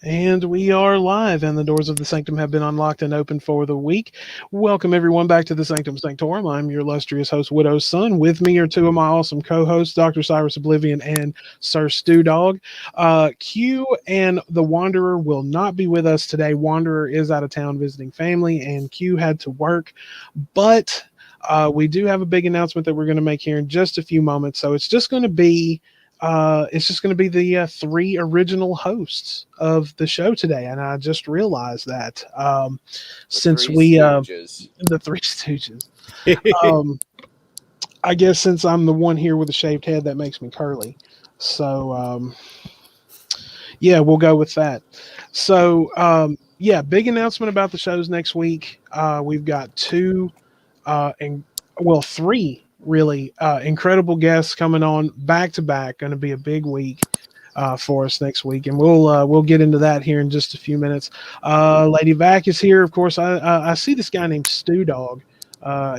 And we are live, and the doors of the sanctum have been unlocked and open for the week. Welcome, everyone, back to the Sanctum Sanctorum. I'm your illustrious host, Widow's Son. With me are two of my awesome co hosts, Dr. Cyrus Oblivion and Sir Stew Dog. Q and the Wanderer will not be with us today. Wanderer is out of town visiting family, and Q had to work, but we do have a big announcement that we're going to make here in just a few moments. So it's just going to be the three original hosts of the show today, and I just realized that since the Three Stooges. Um, I guess since I'm the one here with a shaved head, that makes me curly. So yeah, we'll go with that. So yeah, big announcement about the shows next week. We've got three really incredible guests coming on back to back. Going to be a big week for us next week, and we'll get into that here in just a few minutes. Lady Vac is here, of course. I see this guy named Stew Dog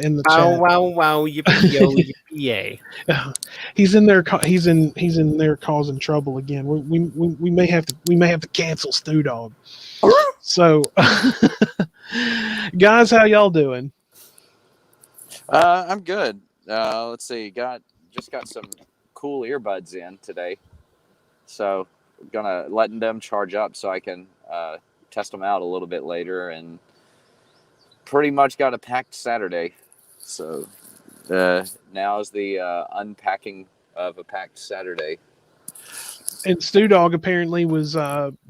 in the Wow, chat. wow, wow, yippee yo, yippee yay. He's in there. He's in there causing trouble again. We may have to cancel Stew Dog. So, guys, how y'all doing? I'm good. Let's see. Just got some cool earbuds in today, so gonna letting them charge up so I can test them out a little bit later, and pretty much got a packed Saturday. So now is the unpacking of a packed Saturday. And Stew Dog apparently was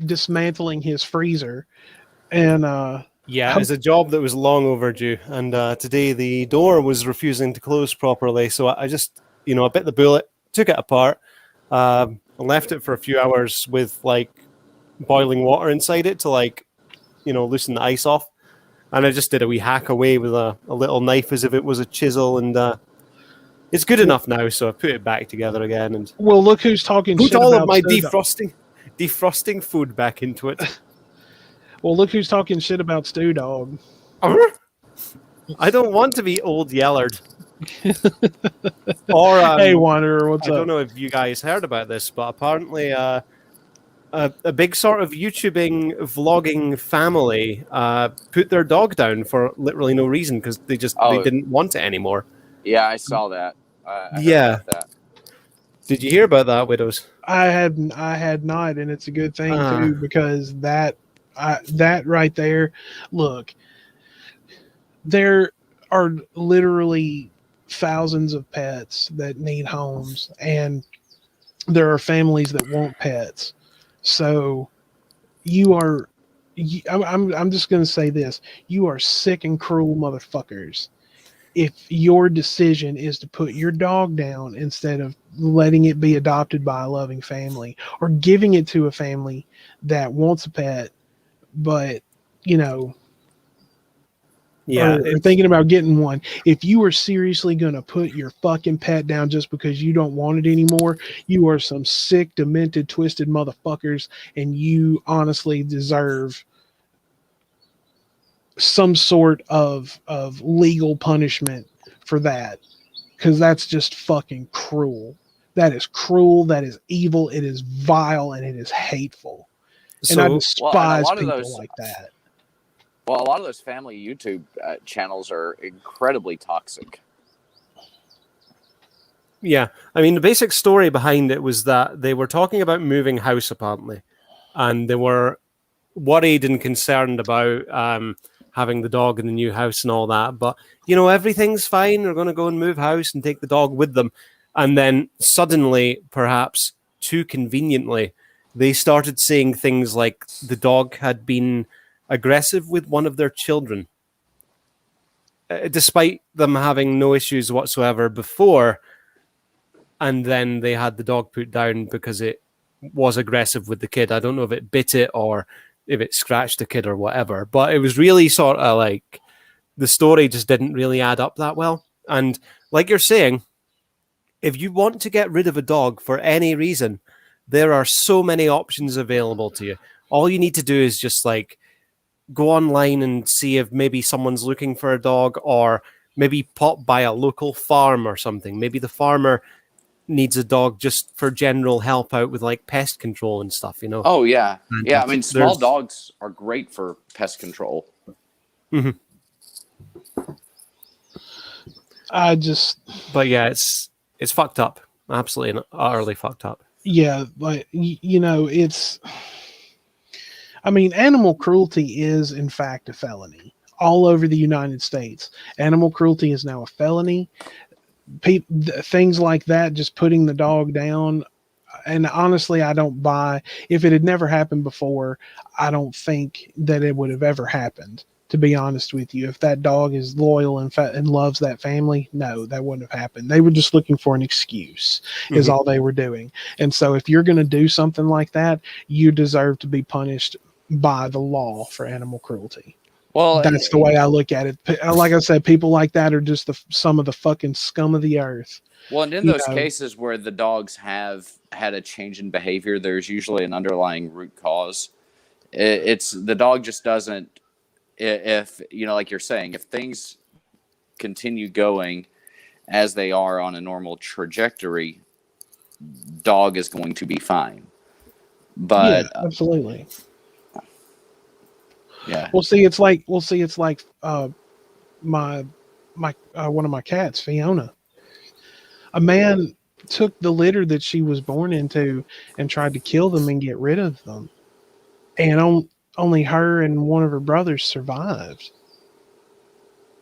dismantling his freezer, and Yeah, it's a job that was long overdue, and today the door was refusing to close properly, so I just, I bit the bullet, took it apart, left it for a few hours with, boiling water inside it to, loosen the ice off, and I just did a wee hack away with a little knife as if it was a chisel, and it's good enough now, so I put it back together again, and well, look who's talking put shit all about of my Stew Dog. defrosting food back into it. Well, look who's talking shit about Stew Dog. I don't want to be old Yellard. Or hey, Wanderer, what's up? I don't know if you guys heard about this, but apparently a big sort of YouTubing, vlogging family put their dog down for literally no reason because they didn't want it anymore. Yeah, I saw that. I heard about that. Did you hear about that, Widows? I had not, and it's a good thing too, because that right there, look, there are literally thousands of pets that need homes, and there are families that want pets. So I'm just going to say this: you are sick and cruel motherfuckers if your decision is to put your dog down instead of letting it be adopted by a loving family or giving it to a family that wants a pet, but or thinking about getting one. If you are seriously going to put your fucking pet down just because you don't want it anymore, you are some sick, demented, twisted motherfuckers, and you honestly deserve some sort of legal punishment for that, because that's just fucking cruel. That is cruel. That is evil. It is vile, and it is hateful. And I despise people like that. Well, a lot of those family YouTube channels are incredibly toxic. Yeah, I mean, the basic story behind it was that they were talking about moving house, apparently, and they were worried and concerned about having the dog in the new house and all that. But, everything's fine. They're going to go and move house and take the dog with them. And then suddenly, perhaps too conveniently, they started saying things like the dog had been aggressive with one of their children, despite them having no issues whatsoever before. And then they had the dog put down because it was aggressive with the kid. I don't know if it bit it or if it scratched the kid or whatever, but it was really sort of like the story just didn't really add up that well. And like you're saying, if you want to get rid of a dog for any reason, there are so many options available to you. All you need to do is just go online and see if maybe someone's looking for a dog, or maybe pop by a local farm or something. Maybe the farmer needs a dog just for general help out with like pest control and stuff, you know. Oh yeah, And yeah. I mean, small there's dogs are great for pest control. Mhm. But yeah, it's fucked up, absolutely and utterly fucked up. Yeah, like it's. I mean, animal cruelty is in fact a felony all over the United States. Animal cruelty is now a felony. Things like that, just putting the dog down. And honestly, I don't buy. If it had never happened before, I don't think that it would have ever happened. To be honest with you, if that dog is loyal and loves that family, no, that wouldn't have happened. They were just looking for an excuse, is all they were doing. And so, if you're going to do something like that, you deserve to be punished by the law for animal cruelty. Well, That's the way I look at it. Like I said, people like that are just some of the fucking scum of the earth. Well, and in those cases where the dogs have had a change in behavior, there's usually an underlying root cause. It's the dog just doesn't. If like you're saying, if things continue going as they are on a normal trajectory, dog is going to be fine. But yeah, absolutely. Yeah. We'll see. It's like my one of my cats, Fiona. A man took the litter that she was born into and tried to kill them and get rid of them, and only her and one of her brothers survived.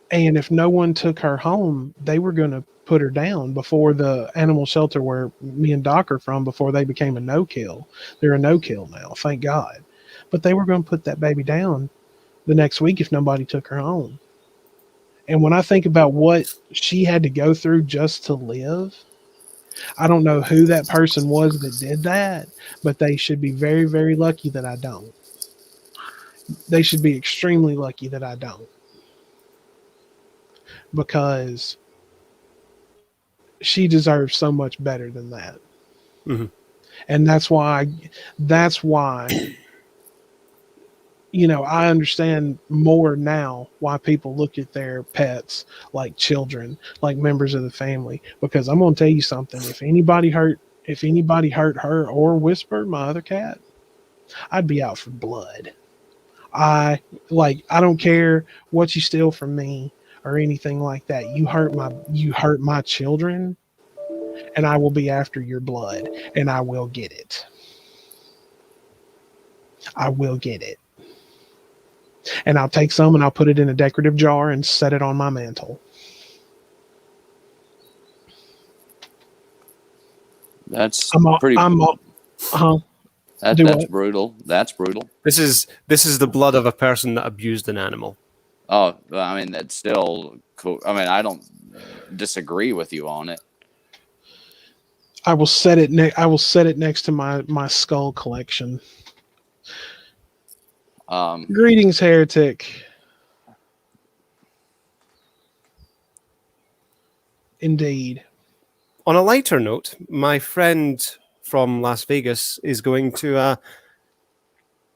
And if no one took her home, they were going to put her down before the animal shelter where me and Doc are from, before they became a no-kill. They're a no-kill now, thank God. But they were going to put that baby down the next week if nobody took her home. And when I think about what she had to go through just to live, I don't know who that person was that did that, but they should be very, very lucky that I don't. They should be extremely lucky that I don't. Because she deserves so much better than that. Mm-hmm. And that's why I understand more now why people look at their pets like children, like members of the family. Because I'm going to tell you something. If anybody hurt her or Whisper, my other cat, I'd be out for blood. I don't care what you steal from me or anything like that. You hurt my children, and I will be after your blood, and I will get it. I will get it. And I'll take some and I'll put it in a decorative jar and set it on my mantle. That's That's brutal. That's brutal. This is the blood of a person that abused an animal. Oh, I mean, that's still cool. I mean, I don't disagree with you on it. I will set it next to my skull collection. Greetings, heretic. Indeed. On a lighter note, my friend from Las Vegas is going to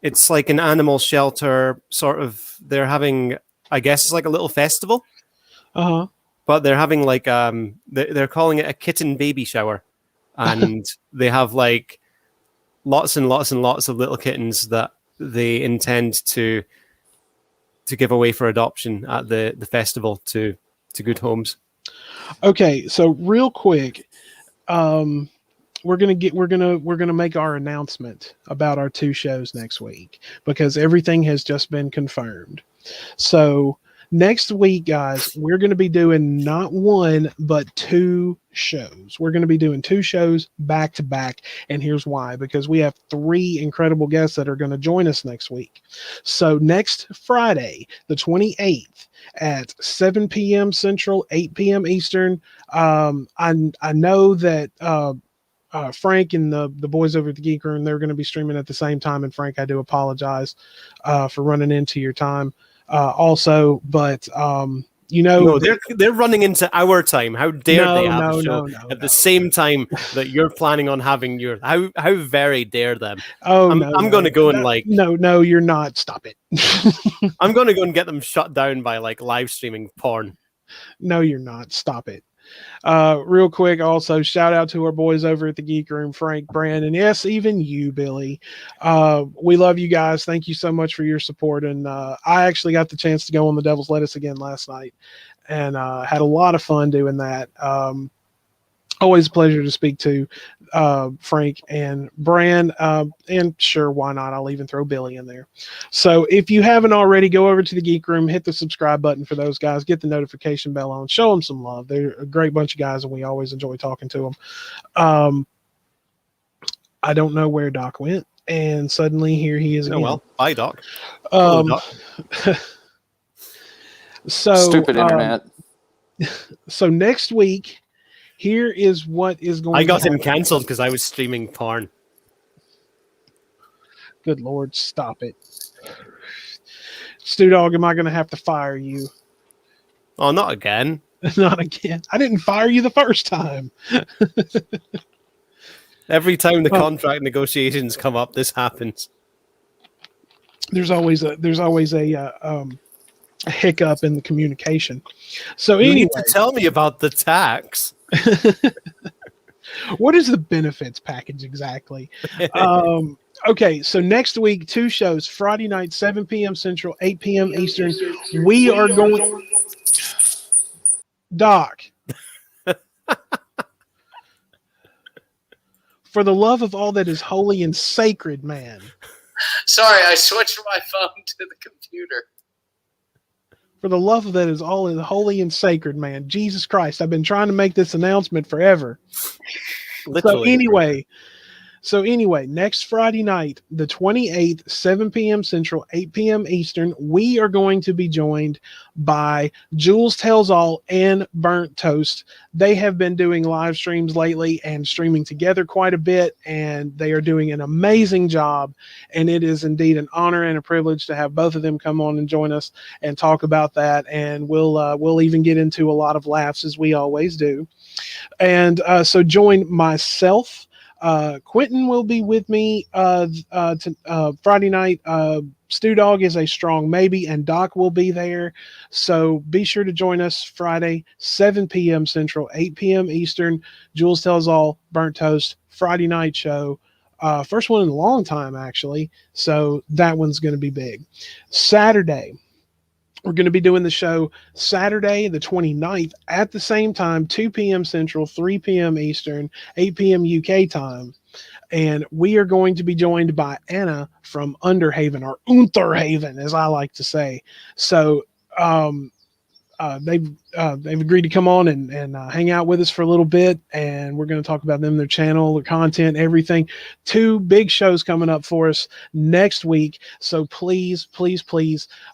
it's like an animal shelter sort of. They're having, I guess it's like a little festival. Uh-huh. But they're having like they're calling it a kitten baby shower. And they have like lots and lots and lots of little kittens that they intend to give away for adoption at the festival to good homes. Okay, so real quick, we're gonna make our announcement about our 2 shows next week because everything has just been confirmed. So next week, guys, we're going to be doing not 1, but 2 shows. We're going to be doing 2 shows back to back. And here's why, because we have 3 incredible guests that are going to join us next week. So next Friday, the 28th at 7 p.m. Central, 8 p.m. Eastern. I know that, Frank and the boys over at the Geek Room, they're going to be streaming at the same time. And Frank, I do apologize, for running into your time. Also, but no, they're running into our time. How dare they have a show at the same time that you're planning on having your? How very dare them? Oh, I'm going to go and no, you're not. Stop it. I'm going to go and get them shut down by like live streaming porn. No, you're not. Stop it. Real quick, also shout out to our boys over at the Geek Room, Frank, Brandon, yes, even you, Billy. We love you guys. Thank you so much for your support. And I actually got the chance to go on the Devil's Lettuce again last night, and had a lot of fun doing that. Always a pleasure to speak to Frank and Bran. And sure, why not? I'll even throw Billy in there. So if you haven't already, go over to the Geek Room, hit the subscribe button for those guys, get the notification bell on, show them some love. They're a great bunch of guys, and we always enjoy talking to them. I don't know where Doc went, and suddenly here he is again. Oh, well, bye, Doc. Hello, Doc. So Stupid internet. So next week, here is what is going. I got to him cancelled because I was streaming porn. Good Lord, stop it. Stu Dog, am I going to have to fire you? Oh, not again. Not again. I didn't fire you the first time. Every time the contract negotiations come up, this happens. There's always a hiccup in the communication. So You anyway, need to tell me about the tax. what is the benefits package exactly? Okay, so next week, 2 shows. Friday night, 7 p.m. Central, 8 p.m. Eastern. We are going... Doc. For the love of all that is holy and sacred, man. Sorry, I switched my phone to the computer. For the love of that is all is holy and sacred, man. Jesus Christ, I've been trying to make this announcement forever. Literally. So anyway, next Friday night, the 28th, 7 p.m. Central, 8 p.m. Eastern, we are going to be joined by Jules Tells All and Burnt Toast. They have been doing live streams lately and streaming together quite a bit, and they are doing an amazing job. And it is indeed an honor and a privilege to have both of them come on and join us and talk about that. And we'll even get into a lot of laughs, as we always do. And so join myself. Quentin will be with me Friday night. Stu Dog is a strong maybe, and Doc will be there. So be sure to join us Friday, 7 p.m. Central, 8 p.m. Eastern. Jules Tells All, Burnt Toast, Friday night show. First one in a long time, actually. So that one's going to be big. Saturday, we're going to be doing the show Saturday, the 29th, at the same time, 2 p.m. Central, 3 p.m. Eastern, 8 p.m. UK time. And we are going to be joined by Anna from Underhaven, or Unterhaven, as I like to say. So they've agreed to come on and hang out with us for a little bit, and we're going to talk about them, their channel, their content, everything. 2 big shows coming up for us next week, so please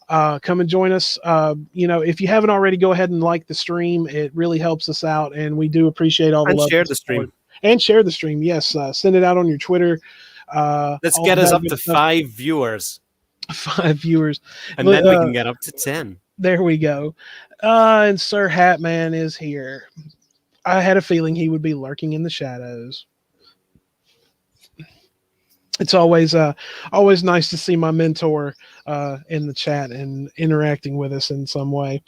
come and join us. If you haven't already, go ahead and like the stream. It really helps us out, and we do appreciate all the love. Share the stream. And share the stream. Yes, send it out on your Twitter. Let's get us up to 5 viewers. 5 viewers, and then we can get up to 10. There we go. And Sir Hatman is here. I had a feeling he would be lurking in the shadows. It's always nice to see my mentor in the chat and interacting with us in some way.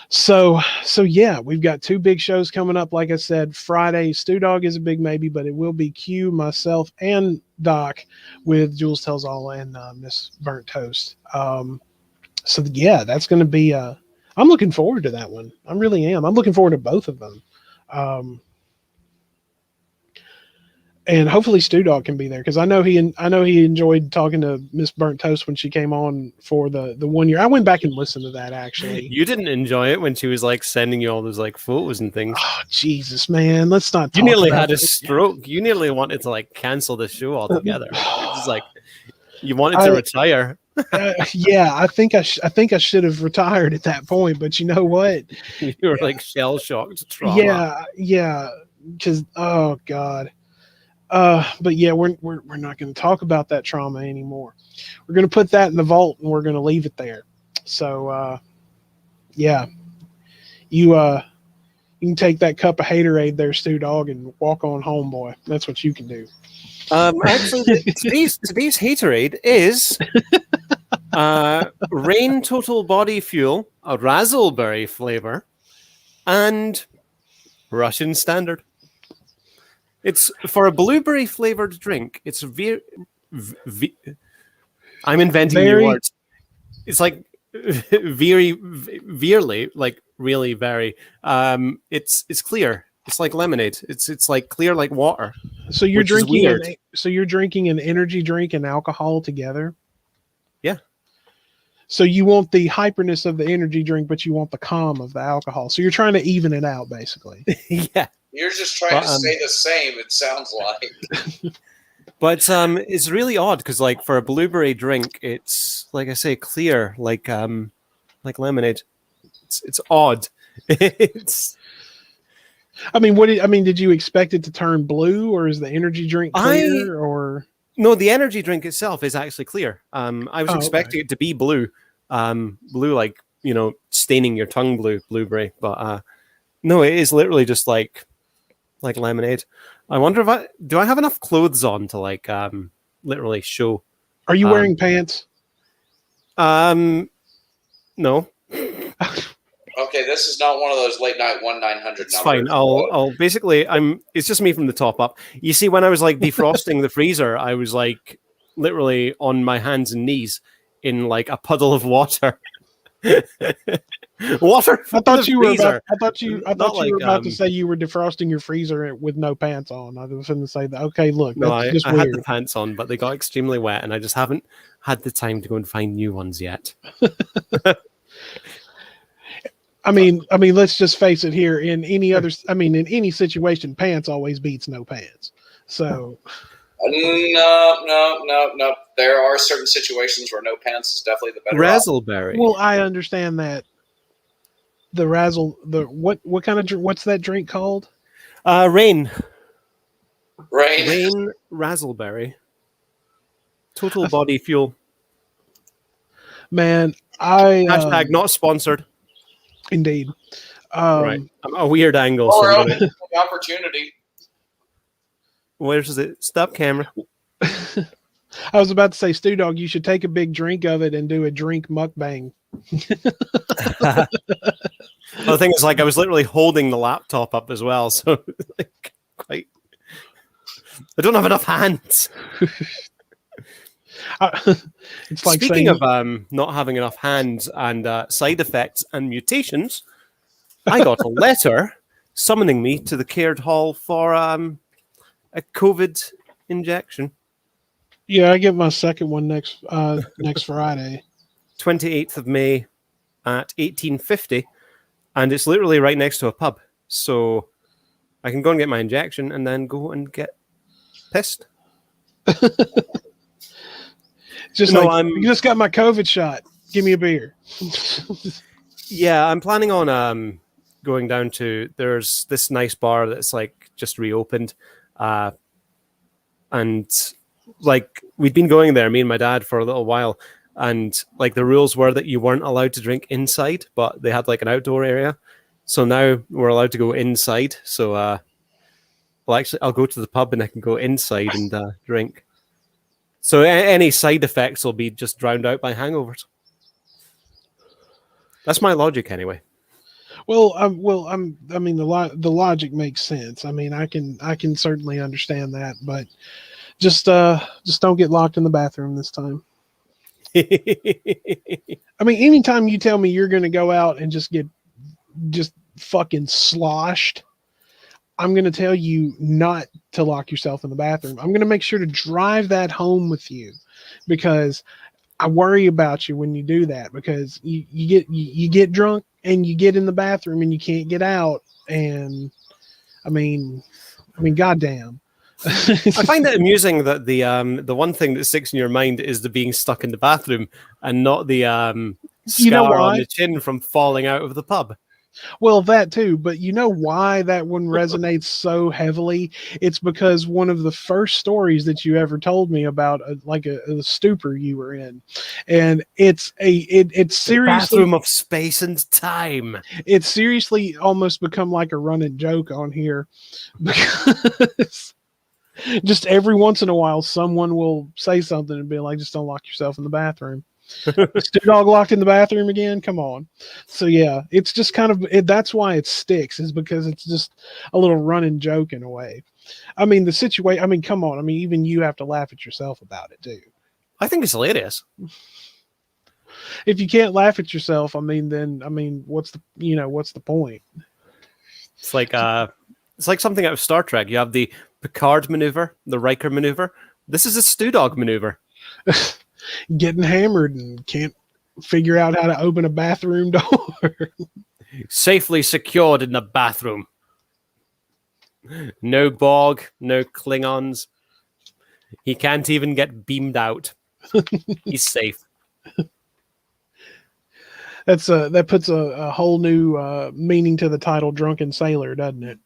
So yeah, we've got 2 big shows coming up. Like I said, Friday, Stu Dog is a big maybe, but it will be Q, myself, and Doc with Jules Tells All and Miss Burnt Toast. So yeah, that's going to be. I'm looking forward to that one. I really am. I'm looking forward to both of them. And hopefully Stu Dog can be there, because I know he enjoyed talking to Miss Burnt Toast when she came on for the 1 year. I went back and listened to that, actually. You didn't enjoy it when she was like sending you all those like photos and things. Oh Jesus, man! Let's not. You nearly had a stroke. You nearly wanted to like cancel the show altogether. It's like you wanted to retire. Yeah, I think I should have retired at that point. But you know what? You were like shell shocked. Trauma. Yeah. Because oh God. But yeah, we're not going to talk about that trauma anymore. We're going to put that in the vault, and we're going to leave it there. So, yeah, you can take that cup of haterade there, Stu Dog, and walk on home, boy. That's what you can do. Actually, today's haterade is Rain Total Body Fuel, a raspberry flavor, and Russian standard. It's for a blueberry flavored drink. It's I'm inventing new Very. words. It's like veerly, like really very. It's clear. It's like lemonade. It's like clear like water. So you're which is drinking weird. so you're drinking an energy drink and alcohol together. Yeah. So you want the hyperness of the energy drink, but you want the calm of the alcohol. So you're trying to even it out, basically. Yeah. You're just trying to stay the same, it sounds like. But it's really odd because like for a blueberry drink, it's like I say, clear, like lemonade. It's odd. It's I mean, did you expect it to turn blue, or is the energy drink clear, or no? The energy drink itself is actually clear. I was expecting it to be blue, blue like staining your tongue blue, blueberry. But no, it is literally just like lemonade. I wonder if I have enough clothes on to like literally show. Are you wearing pants? No. Okay, this is not one of those late night 1-900 It's fine. I'll basically it's just me from the top up. You see, when I was like defrosting the freezer, I was like literally on my hands and knees in like a puddle of water. Water. I thought you were freezer. about to say you were defrosting your freezer with no pants on. I was going to say that. Okay, look, no, that's just I weird. had the pants on, but they got extremely wet, and I just haven't had the time to go and find new ones yet. I mean, let's just face it here. In any situation, pants always beats no pants. So. No. There are certain situations where no pants is definitely the better Razzleberry. Well, I understand that. What kind of what's that drink called? Rain Razzleberry. Total body fuel. Man, Hashtag not sponsored. Indeed. Right. I'm a weird angle. Or the opportunity. Where's it? Stop camera. I was about to say, Stu Dog, you should take a big drink of it and do a drink mukbang. Well, the thing is, like, I was literally holding the laptop up as well, so like, quite. I don't have enough hands. It's like speaking of not having enough hands and side effects and mutations, I got a letter summoning me to the cared hall for a COVID injection. Yeah, I get my second one next Friday. 28th of May at 1850, and it's literally right next to a pub. So I can go and get my injection and then go and get pissed. Just you just got my COVID shot. Give me a beer. Yeah, I'm planning on going down to, there's this nice bar that's like just reopened, and like we'd been going there, me and my dad, for a little while, and like the rules were that you weren't allowed to drink inside, but they had like an outdoor area. So now we're allowed to go inside. So I'll go to the pub and I can go inside and drink. So any side effects will be just drowned out by hangovers. That's my logic, anyway. Well, the logic makes sense. I mean, I can certainly understand that, but just don't get locked in the bathroom this time. I mean, anytime you tell me you're going to go out and just get fucking sloshed, I'm going to tell you not to lock yourself in the bathroom. I'm going to make sure to drive that home with you, because I worry about you when you do that, because you get drunk and you get in the bathroom and you can't get out. And I mean, goddamn. I find it amusing that the one thing that sticks in your mind is the being stuck in the bathroom and not the scar on the chin from falling out of the pub. Well, that too, but you know why that one resonates so heavily? It's because one of the first stories that you ever told me about, a stupor you were in, and it's seriously bathroom of space and time. It's seriously almost become like a running joke on here, because just every once in a while someone will say something and be like, "Just don't lock yourself in the bathroom." Stu Dog locked in the bathroom again. Come on. So yeah, it's just kind of that's why it sticks, is because it's just a little running joke in a way. I mean, the situation. I mean, come on. I mean, even you have to laugh at yourself about it too. I think it's hilarious. If you can't laugh at yourself, I mean, then what's the point? It's like something out of Star Trek. You have the Picard maneuver, the Riker maneuver. This is a Stu Dog maneuver. Getting hammered and can't figure out how to open a bathroom door. Safely secured in the bathroom. No Borg, no Klingons. He can't even get beamed out. He's safe. That puts a whole new meaning to the title "Drunken Sailor," doesn't it?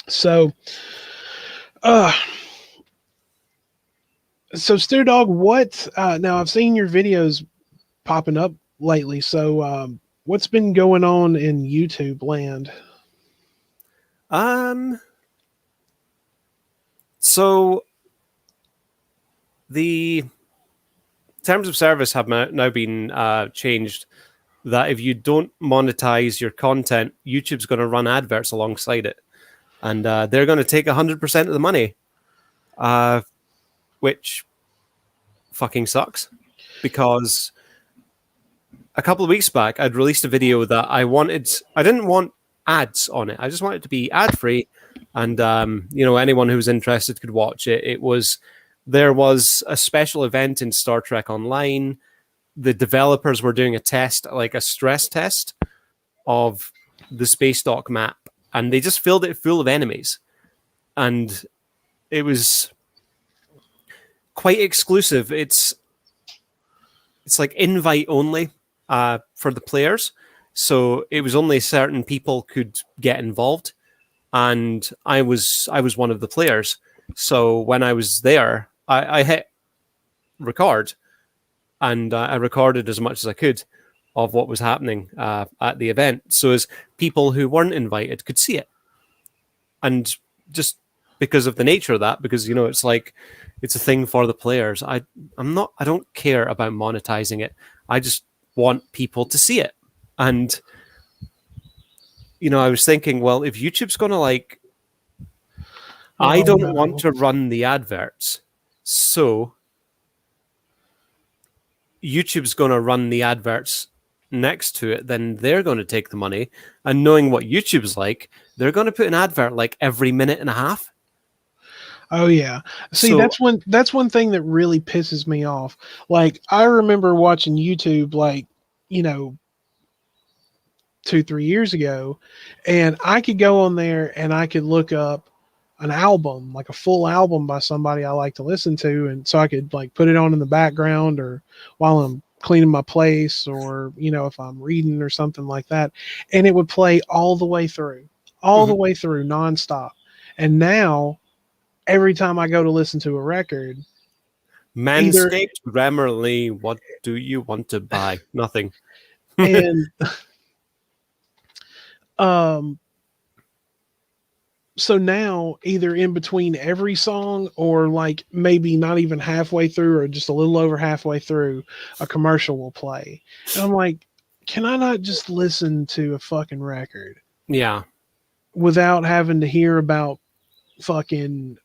So Stu Dog, what? Now I've seen your videos popping up lately. So what's been going on in YouTube land? So the terms of service have now been changed, that if you don't monetize your content, YouTube's going to run adverts alongside it. And they're going to take 100% of the money, which fucking sucks. Because a couple of weeks back, I'd released a video that I didn't want ads on it. I just wanted it to be ad-free. And, anyone who was interested could watch it. There was a special event in Star Trek Online. The developers were doing a test, like a stress test of the space dock map, and they just filled it full of enemies. And it was quite exclusive. It's like invite only for the players. So it was only certain people could get involved. And I was one of the players. So when I was there, I hit record, and I recorded as much as I could of what was happening at the event, so as people who weren't invited could see it. And just because of the nature of that, because it's like it's a thing for the players. I don't care about monetizing it. I just want people to see it. And I was thinking, well, if YouTube's going to I don't want to run the adverts. So YouTube's going to run the adverts next to it, then they're going to take the money. And knowing what YouTube's like, they're going to put an advert like every minute and a half. Oh yeah. See, So, that's one thing that really pisses me off. Like, I remember watching YouTube 2-3 years ago, and I could go on there and I could look up an album, like a full album by somebody I like to listen to, and so I could put it on in the background, or while I'm cleaning my place, or if I'm reading or something like that, and it would play all the way through nonstop. And now every time I go to listen to a record, Manscaped, Grammarly, what do you want to buy? Nothing. And so now, either in between every song, or maybe not even halfway through, or just a little over halfway through, a commercial will play. And I'm like, can I not just listen to a fucking record? Yeah. Without having to hear about fucking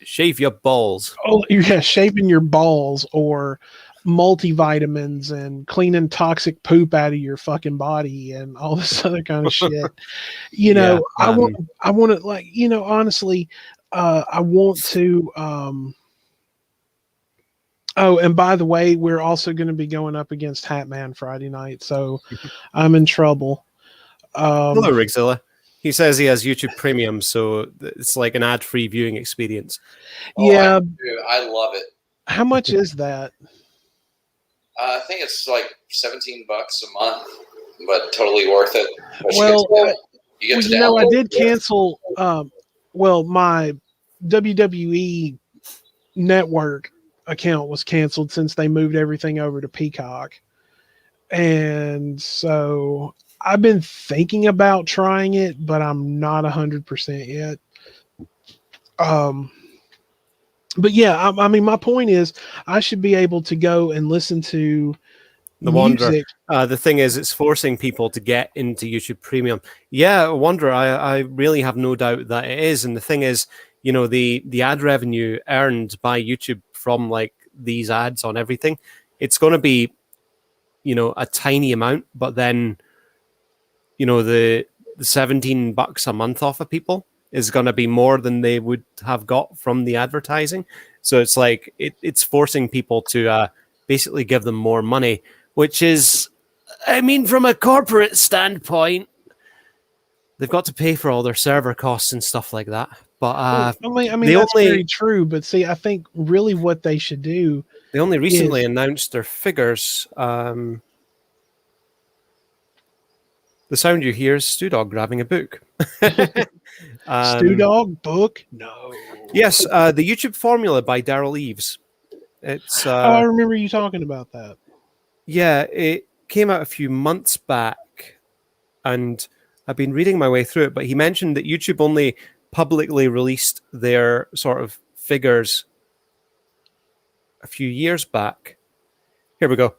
shave your balls. Oh yeah, shaving your balls, or multivitamins, and cleaning toxic poop out of your fucking body, and all this other kind of shit. I want to honestly, I want to oh, and by the way, we're also going to be going up against Hatman Friday night, so I'm in trouble. Hello, Rigzilla. He says he has YouTube Premium, so it's like an ad-free viewing experience. Yeah, I love it. How much is that? I think it's like $17 a month, but totally worth it. I did cancel. My WWE Network account was canceled since they moved everything over to Peacock, and so I've been thinking about trying it, but I'm not 100% yet. But yeah, I mean, my point is, I should be able to go and listen to The Wanderer. music. The thing is, it's forcing people to get into YouTube Premium. Yeah, Wanderer, I really have no doubt that it is. And the thing is, you know, the ad revenue earned by YouTube from like these ads on everything, it's going to be, you know, a tiny amount, but then, you know, the $17 a month off of people is going to be more than they would have got from the advertising. So it's like it's forcing people to basically give them more money, which is, I mean, from a corporate standpoint, they've got to pay for all their server costs and stuff like that. But I mean that's very true. But see, I think really what they should do. They only recently announced their figures. The sound you hear is Stu Dog grabbing a book. Stu Dog book? No. Yes, the YouTube Formula by Daryl Eves. It's. I remember you talking about that. Yeah, it came out a few months back, and I've been reading my way through it. But he mentioned that YouTube only publicly released their sort of figures a few years back. Here we go.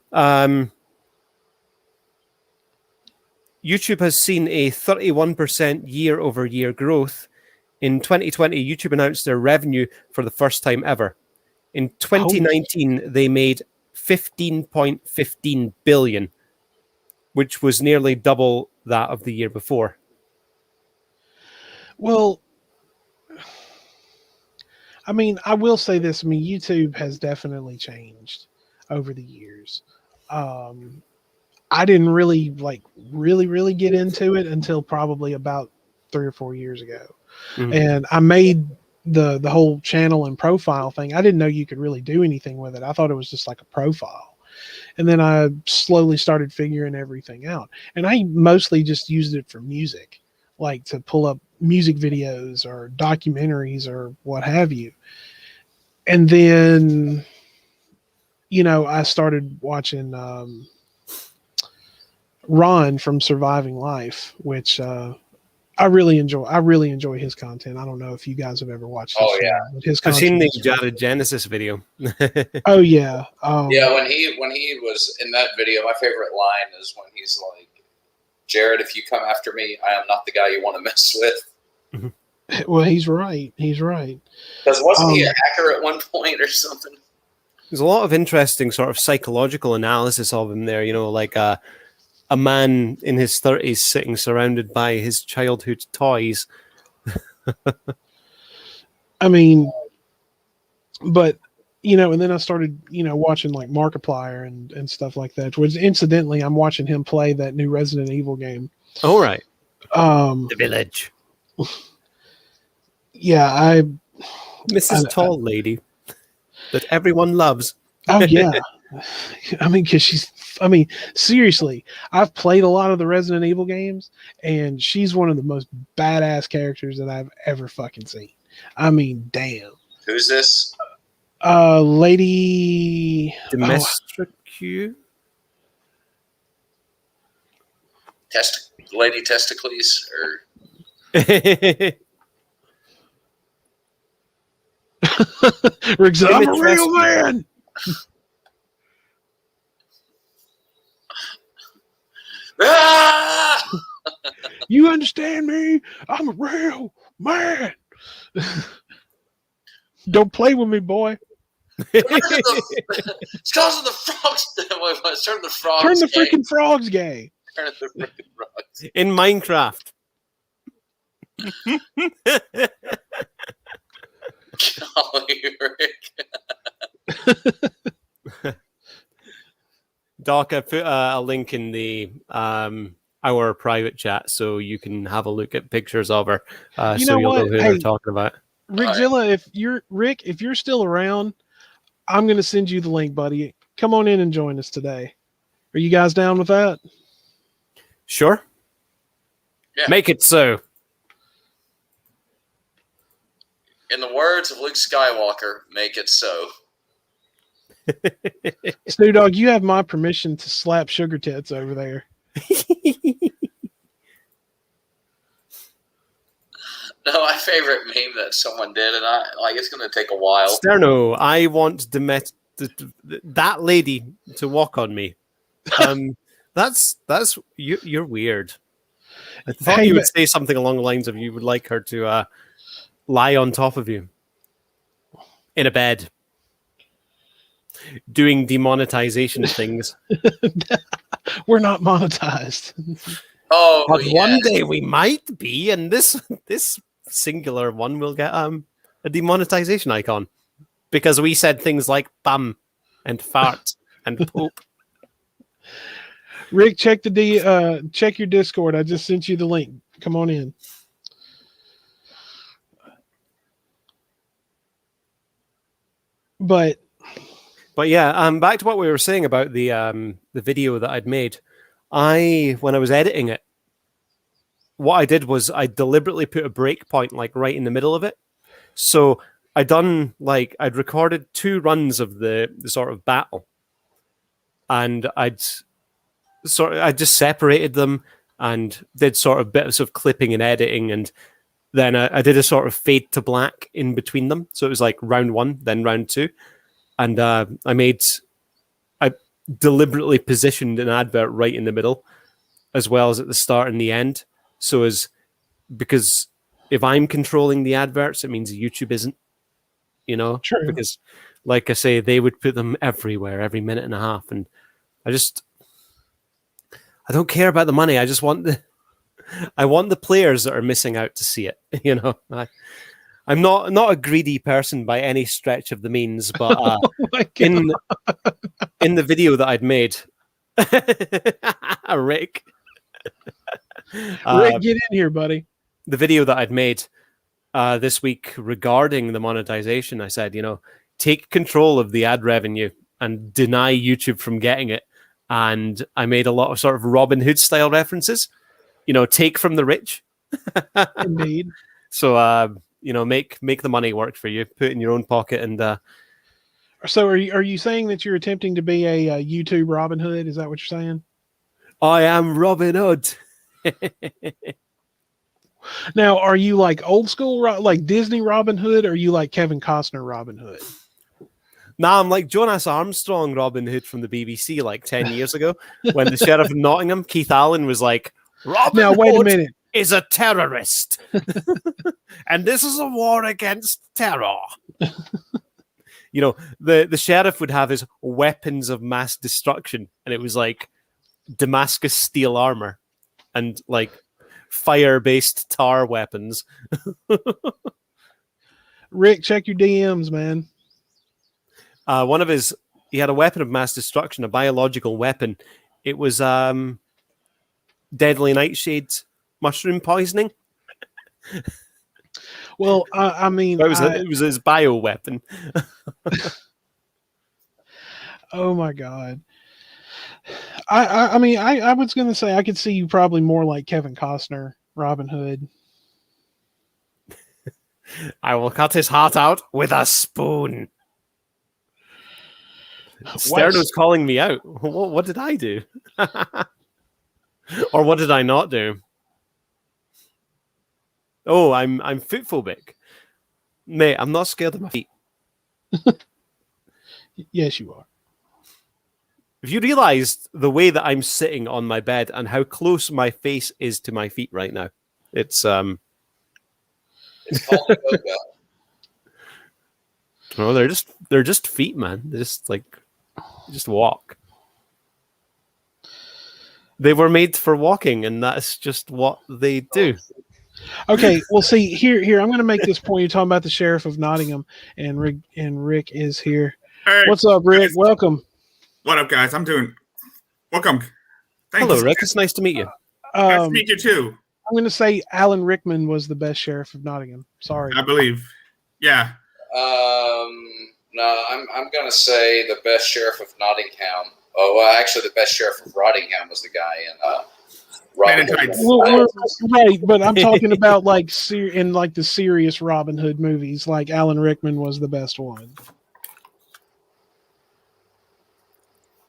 YouTube has seen a 31% year-over-year growth. In 2020, YouTube announced their revenue for the first time ever. In 2019, they made $15.15 billion, which was nearly double that of the year before. Well, I mean, I will say this. I mean, YouTube has definitely changed over the years. I didn't really really get into it until probably about 3 or 4 years ago. Mm-hmm. And I made the whole channel and profile thing. I didn't know you could really do anything with it. I thought it was just like a profile. And then I slowly started figuring everything out. And I mostly just used it for music, like to pull up music videos or documentaries or what have you. And then, you know, I started watching Ron from Surviving Life, which I really enjoy his content. I don't know if you guys have ever watched his show, but his I've seen the Jared Genesis video. Oh yeah. Yeah, when he was in that video, my favorite line is when he's like, "Jared, if you come after me, I am not the guy you want to mess with." Well, he's right. He's right. Because wasn't he a hacker at one point or something? There's a lot of interesting sort of psychological analysis of him there. You know, like a man in his 30s sitting surrounded by his childhood toys. I mean, but, you know, and then I started, you know, watching like Markiplier and stuff like that, which incidentally, I'm watching him play that new Resident Evil game. All right. The Village. Yeah, Mrs. Tall Lady that everyone loves. Oh, yeah. I mean, because seriously, I've played a lot of the Resident Evil games, and she's one of the most badass characters that I've ever fucking seen. I mean, damn. Who's this? Lady Demetricu? Lady Testicles? Or... Rick said, I'm a real man! You understand me? I'm a real man. Don't play with me, boy. It's because of the frogs. Turn the frogs. Turn the freaking frogs gay. Turn the freaking frogs. In Minecraft. Golly, Rick. Doc, I put a link in the our private chat so you can have a look at pictures of her. So you'll know who they're talking about. Rickzilla, if you're still around, I'm going to send you the link, buddy. Come on in and join us today. Are you guys down with that? Sure. Yeah. Make it so. In the words of Luke Skywalker, make it so. Stu Dog, you have my permission to slap sugar tits over there. No, my favorite meme that someone did, and it's going to take a while. Sterno, I want that lady to walk on me. That's you're weird. I thought you would say something along the lines of you would like her to lie on top of you in a bed, doing demonetization things. We're not monetized. Oh, But yeah. one day we might be, and this singular one will get a demonetization icon because we said things like bum and fart and poop. Rick, check check your Discord. I just sent you the link. Come on in. But yeah, back to what we were saying about the video that I'd made. When I was editing it, what I did was I deliberately put a breakpoint like right in the middle of it. So I'd recorded 2 runs of the sort of battle, and I just separated them and did sort of bits of clipping and editing, and then I did a sort of fade to black in between them. So it was like round 1, then round 2, and I deliberately positioned an advert right in the middle, as well as at the start and the end. Because if I'm controlling the adverts, it means YouTube isn't, True. Because, like I say, they would put them everywhere, every minute and a half, and I don't care about the money. I just want the players that are missing out to see it. I'm not a greedy person by any stretch of the means, but in the video that I'd made, Rick, Rick, get in here, buddy. The video that I'd made this week regarding the monetization, I said, take control of the ad revenue and deny YouTube from getting it. And I made a lot of sort of Robin Hood style references, take from the rich. Indeed. So, make the money work for you, put it in your own pocket. And so are you saying that you're attempting to be a YouTube Robin Hood? Is that what you're saying? I am Robin Hood. Now, are you like old school, like Disney Robin Hood, or are you like Kevin Costner Robin Hood? Nah, I'm like Jonas Armstrong Robin Hood from the BBC like 10 years ago when the Sheriff of Nottingham, Keith Allen, was like, Robin now, wait Hood a minute. is a terrorist. And this is a war against terror. The sheriff would have his weapons of mass destruction, and it was like Damascus steel armor and like fire-based tar weapons. Rick, check your DMs, man. He had a weapon of mass destruction, a biological weapon. It was deadly nightshade mushroom poisoning. Well, I mean, it was his bio weapon. Oh my God. I mean, I was going to say I could see you probably more like Kevin Costner, Robin Hood. I will cut his heart out with a spoon. Sterno's calling me out. What did I do? Or what did I not do? Oh, I'm foot phobic. Mate, I'm not scared of my feet. Yes, you are. If you realized the way that I'm sitting on my bed and how close my face is to my feet right now, it's called yoga. No, they're just feet, man. They just walk. They were made for walking, and that's just what they do. Okay, well, see here. I'm going to make this point. You're talking about the Sheriff of Nottingham, and Rick is here. Hey, what's up, Rick? guys. Welcome. What up, guys? I'm doing. Welcome. Hello, Rick. It's nice to meet you. Nice to meet you too. I'm going to say Alan Rickman was the best Sheriff of Nottingham. Sorry, I believe. Yeah. No, I'm gonna say the best Sheriff of Nottingham. Oh, well, actually, the best Sheriff of Rottingham was the guy in Robin Hood. Well, right, but I'm talking about like in like the serious Robin Hood movies. Like Alan Rickman was the best one.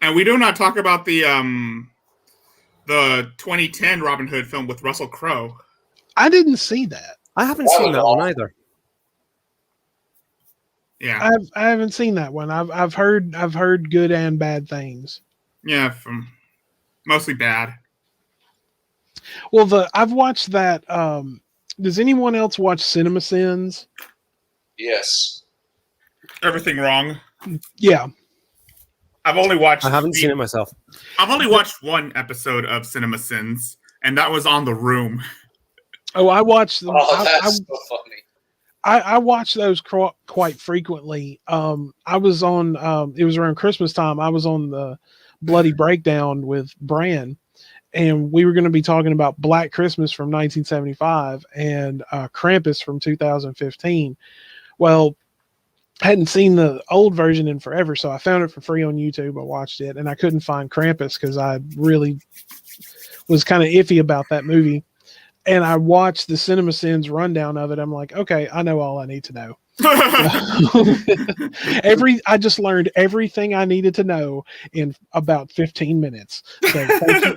And we do not talk about the 2010 Robin Hood film with Russell Crowe. I didn't see that. I haven't That seen was that one awful. either. Yeah, I haven't seen that one. I've heard good and bad things. yeah, from mostly bad. Well, I've watched that. Does anyone else watch Cinema Sins? Yes. Everything wrong. Yeah. I've only watched. I haven't seen it myself. I've only watched one episode of Cinema Sins, and that was on The Room. Oh, I watched them. Oh, that's so funny. I watch those quite frequently. I was on. It was around Christmas time. I was on the Bloody Breakdown with Bran, and we were going to be talking about Black Christmas from 1975 and Krampus from 2015. Well, I hadn't seen the old version in forever, so I found it for free on YouTube. I watched it, and I couldn't find Krampus because I really was kind of iffy about that movie. And I watched the Cinema Sins rundown of it. I'm like, okay, I know all I need to know. I just learned everything I needed to know in about 15 minutes.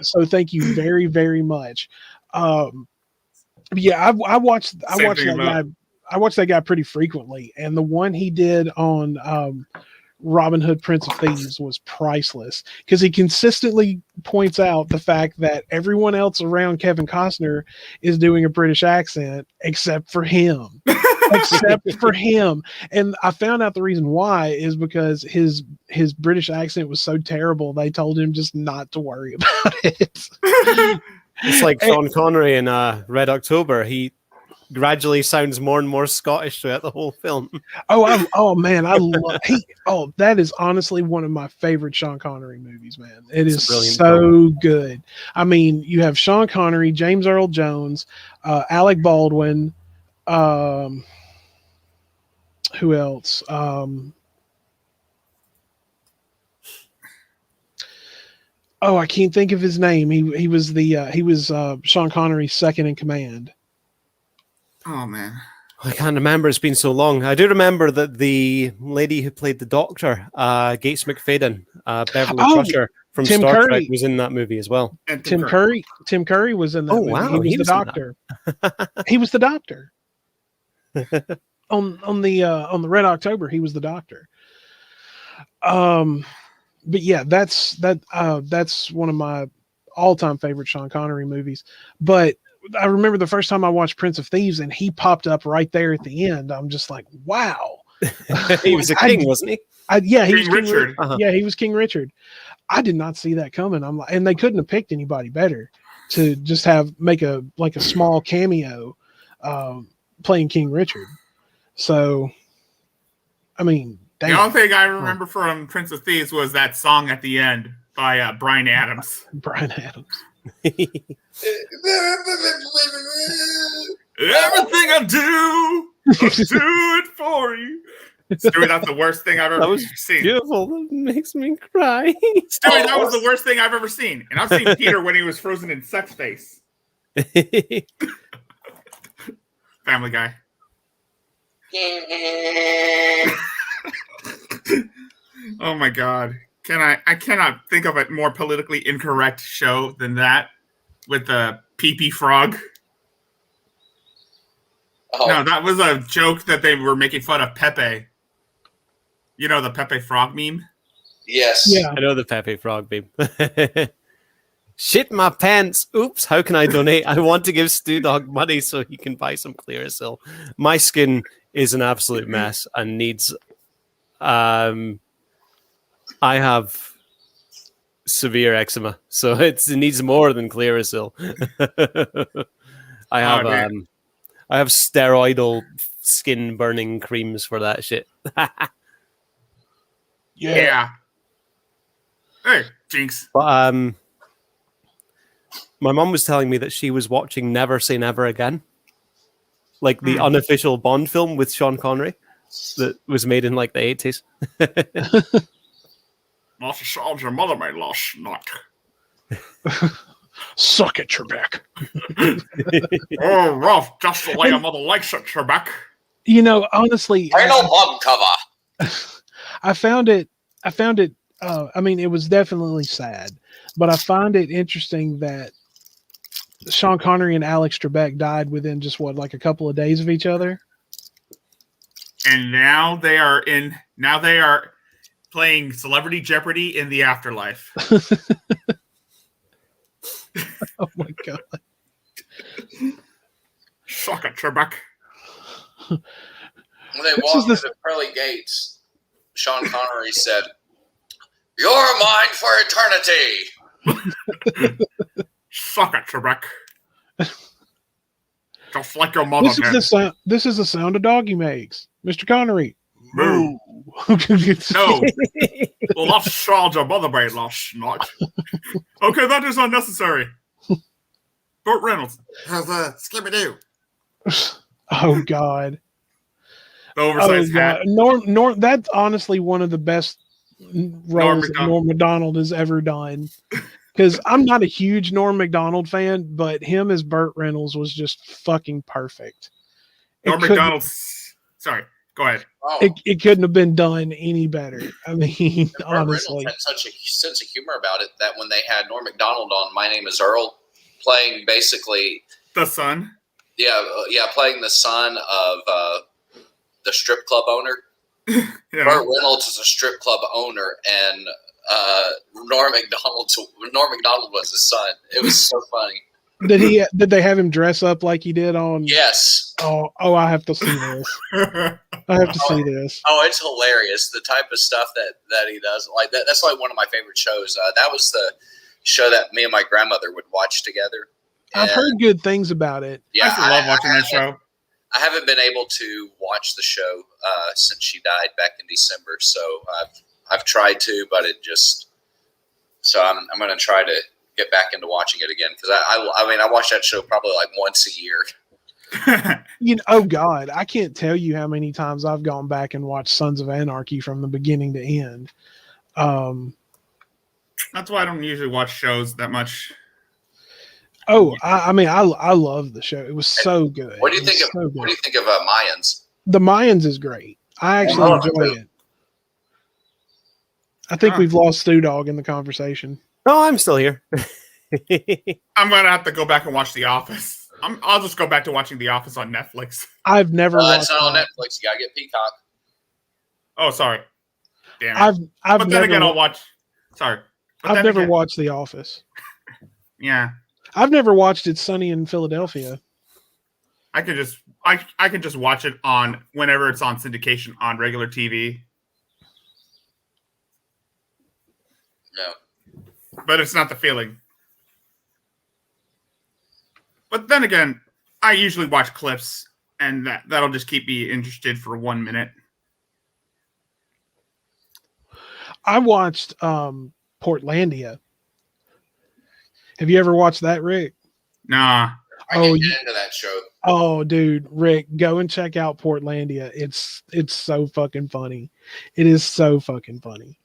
So thank you very, very much. Yeah, I watched that guy. I watched that guy pretty frequently, and the one he did on Robin Hood, Prince of Thieves was priceless because he consistently points out the fact that everyone else around Kevin Costner is doing a British accent except for him. And I found out the reason why is because his British accent was so terrible they told him just not to worry about it. It's like Sean Connery in Red October. He gradually sounds more and more Scottish throughout the whole film. Man, I love that is honestly one of my favorite Sean Connery movies, man. It's so film. Good. I mean, you have Sean Connery, James Earl Jones, Alec Baldwin, who else? I can't think of his name. He was Sean Connery's second in command. Oh man, I can't remember. It's been so long. I do remember that the lady who played the Doctor, Gates McFadden, Beverly Crusher from Tim Star Curry. Trek, was in that movie as well. And Tim Curry was in that movie. Wow, he was the Doctor. He was the Doctor. on the Red October, he was the Doctor. But yeah, that's one of my all-time favorite Sean Connery movies. But I remember the first time I watched Prince of Thieves and he popped up right there at the end. I'm just like, wow. He was a king, wasn't he? He was King Richard. Yeah, he was King Richard. I did not see that coming. I'm like, and they couldn't have picked anybody better to just make a small cameo playing King Richard. So, I mean, the only thing I remember from Prince of Thieves was that song at the end by Bryan Adams. Brian Adams. Everything I do, I'll do it for you. Stewie, that's the worst thing I've ever seen. Beautiful. That makes me cry. Stewie, that was the worst thing I've ever seen. And I've seen Peter when he was frozen in sex face. Family Guy. Oh my god. I cannot think of a more politically incorrect show than that with the pee-pee frog. Oh. No, that was a joke that they were making fun of Pepe. You know the Pepe frog meme? Yes. Yeah. I know the Pepe frog meme. Shit my pants. Oops, how can I donate? I want to give Stu Dog money so he can buy some Clearasil. My skin is an absolute mess and needs... I have severe eczema, so it needs more than Clearasil. I have steroidal skin burning creams for that shit. Yeah. Hey, Jinx. But my mom was telling me that she was watching Never Say Never Again, like the unofficial Bond film with Sean Connery that was made in like the 80s. Master Charles, your mother may last night. Suck it, Trebek. Oh, Ralph, just the way your mother likes it, Trebek. You know, honestly, I know mom cover. I found it. I mean, it was definitely sad, but I find it interesting that Sean Connery and Alex Trebek died within just like a couple of days of each other. And now they are playing Celebrity Jeopardy in the afterlife. Oh my god! Suck it, Trebek. When they walked through the pearly gates, Sean Connery said, "You're mine for eternity." Suck it, Trebek. Just like your mother. This is the sound a doggy makes, Mr. Connery. Moo. No. Last child your mother made last night. Okay, that is unnecessary. Burt Reynolds. How's Scooby-Doo? Oh God. The oversized hat. Norm, that's honestly one of the best roles that Norm Macdonald has ever done. Because I'm not a huge Norm Macdonald fan, but him as Burt Reynolds was just fucking perfect. Norm Macdonald's. Sorry, go ahead. Oh. It couldn't have been done any better. I mean, honestly. Burt Reynolds had such a sense of humor about it that when they had Norm Macdonald on My Name is Earl, playing basically the son. Yeah, playing the son of the strip club owner. Yeah. Burt Reynolds is a strip club owner, and Norm Macdonald was his son. It was so funny. Did they have him dress up like he did on? Yes. Oh, I have to see this. I have to see this. Oh, it's hilarious. The type of stuff that he does. Like that's like one of my favorite shows. That was the show that me and my grandmother would watch together. I've heard good things about it. Yeah, I love watching that show. I haven't been able to watch the show since she died back in December. So I've tried to, but it just. So I'm going to try to get back into watching it again because I watch that show probably like once a year. Oh God, I can't tell you how many times I've gone back and watched Sons of Anarchy from the beginning to end. That's why I don't usually watch shows that much. Oh, I mean, I love the show. It was so good. What do you think of Mayans? The Mayans is great. I actually enjoy it. I think we've lost Stu Dog in the conversation. No, I'm still here. I'm gonna have to go back and watch The Office. I'll just go back to watching The Office on Netflix. I've never watched it's not on Netflix. You gotta get Peacock. Oh, sorry. Damn it. But then again, I'll watch. Sorry. I've never watched The Office. Yeah. I've never watched It's Sunny in Philadelphia. I can just watch it on whenever it's on syndication on regular TV. No. But it's not the feeling. But then again, I usually watch clips, and that'll just keep me interested for 1 minute. I watched Portlandia. Have you ever watched that, Rick? Nah. I can get into that show. Oh, dude, Rick, go and check out Portlandia. It's so fucking funny. It is so fucking funny.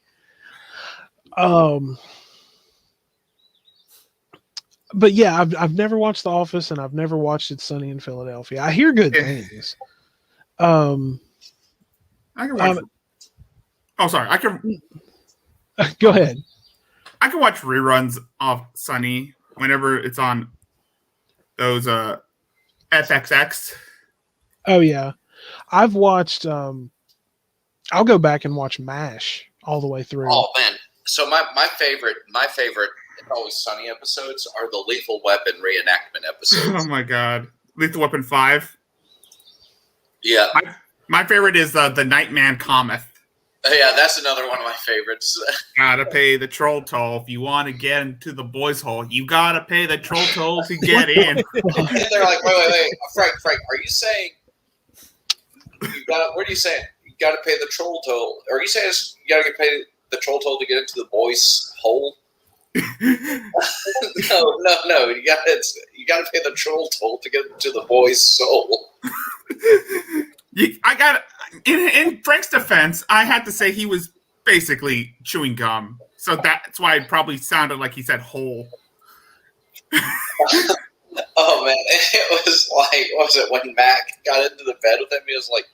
But yeah, I've never watched The Office, and I've never watched It's Sunny in Philadelphia. I hear good things. I can watch. Sorry. I can. Go ahead. I can watch reruns of Sunny whenever it's on those FXX. Oh yeah, I've watched. I'll go back and watch MASH all the way through. Oh man! So my favorite Always Sunny episodes are the Lethal Weapon reenactment episodes. Oh my god, Lethal Weapon 5. Yeah, my favorite is the Nightman Cometh. Yeah, that's another one of my favorites. Gotta pay the troll toll if you want to get into the boys' hole. You gotta pay the troll toll to get in. And they're like, wait, Frank, are you saying what are you saying? You gotta pay the troll toll? Are you saying you gotta pay the troll toll to get into the boys' hole? No. You gotta pay the troll toll to get into the boy's soul. In Frank's defense, I had to say he was basically chewing gum, so that's why it probably sounded like he said hole. Oh man, it was like, what was it when Mac got into the bed with him? He was like,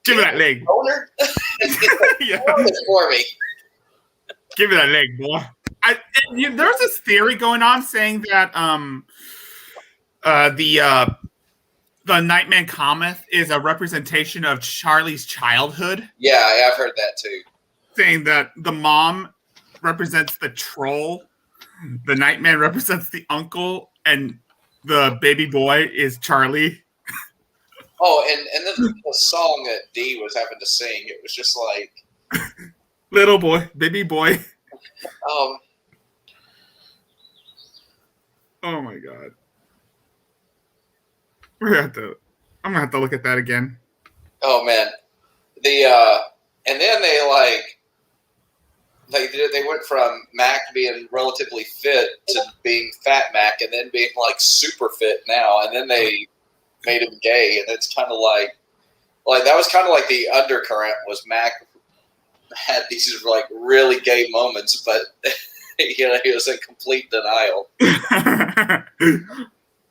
"Give me that leg, owner." Yeah, for me. Give me that leg, boy. There's this theory going on saying that The Nightman Cometh is a representation of Charlie's childhood. Yeah, I've heard that too. Saying that the mom represents the troll, the Nightman represents the uncle, and the baby boy is Charlie. Oh, and then the song that Dee was having to sing, it was just like little boy, baby boy. Oh my god. I'm gonna have to look at that again. Oh man. And then they went from Mac being relatively fit to being fat Mac, and then being like super fit now, and then they made him gay, and it's kind of like that was kind of like the undercurrent was Mac had these like really gay moments, but he was in complete denial.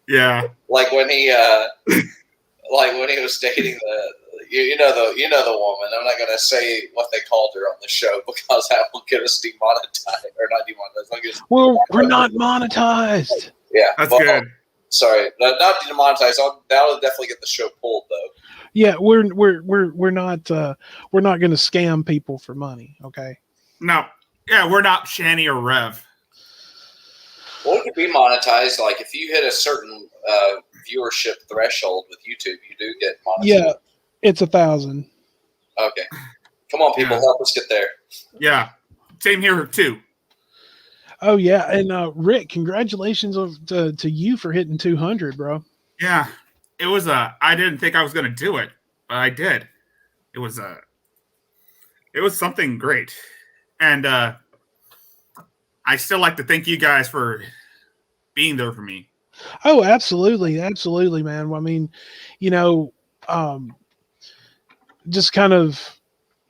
Yeah, like when he was dating the woman. I'm not gonna say what they called her on the show because that will get us demonetized or not demonetized. Well, we're not monetized. Yeah, that's good. Sorry, not demonetized. That'll definitely get the show pulled though. Yeah, we're not going to scam people for money. Okay. No. Yeah, we're not Shani or Rev. Well, it could be monetized. Like if you hit a certain viewership threshold with YouTube, you do get monetized. Yeah, it's 1,000. Okay, come on, people, help us get there. Yeah, same here too. Oh yeah, and Rick, congratulations to you for hitting 200, bro. Yeah, it was I didn't think I was gonna do it, but I did. It was something great, and I still like to thank you guys for being there for me. Oh, absolutely, absolutely, man. I mean, just kind of.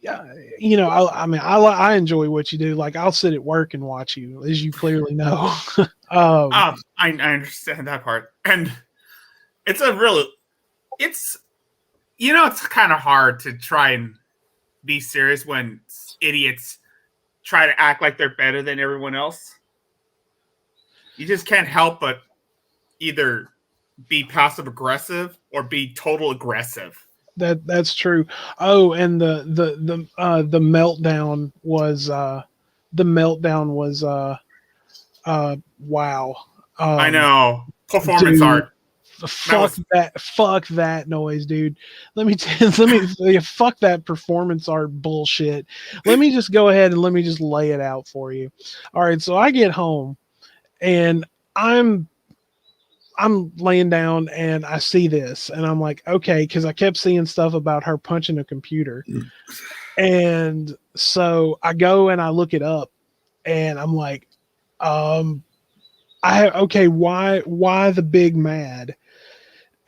I enjoy what you do. Like I'll sit at work and watch you, as you clearly know. I understand that part, and it's kind of hard to try and be serious when idiots try to act like they're better than everyone else. You just can't help but either be passive aggressive or be total aggressive. That's true. Oh, and the meltdown was wow. I know. Performance art. Fuck that noise, dude. Let me fuck that performance art bullshit. Let me just go ahead and let me just lay it out for you. All right, so I get home and I'm laying down and I see this and I'm like, okay, because I kept seeing stuff about her punching a computer. And so I go and I look it up and I'm like, why the big mad?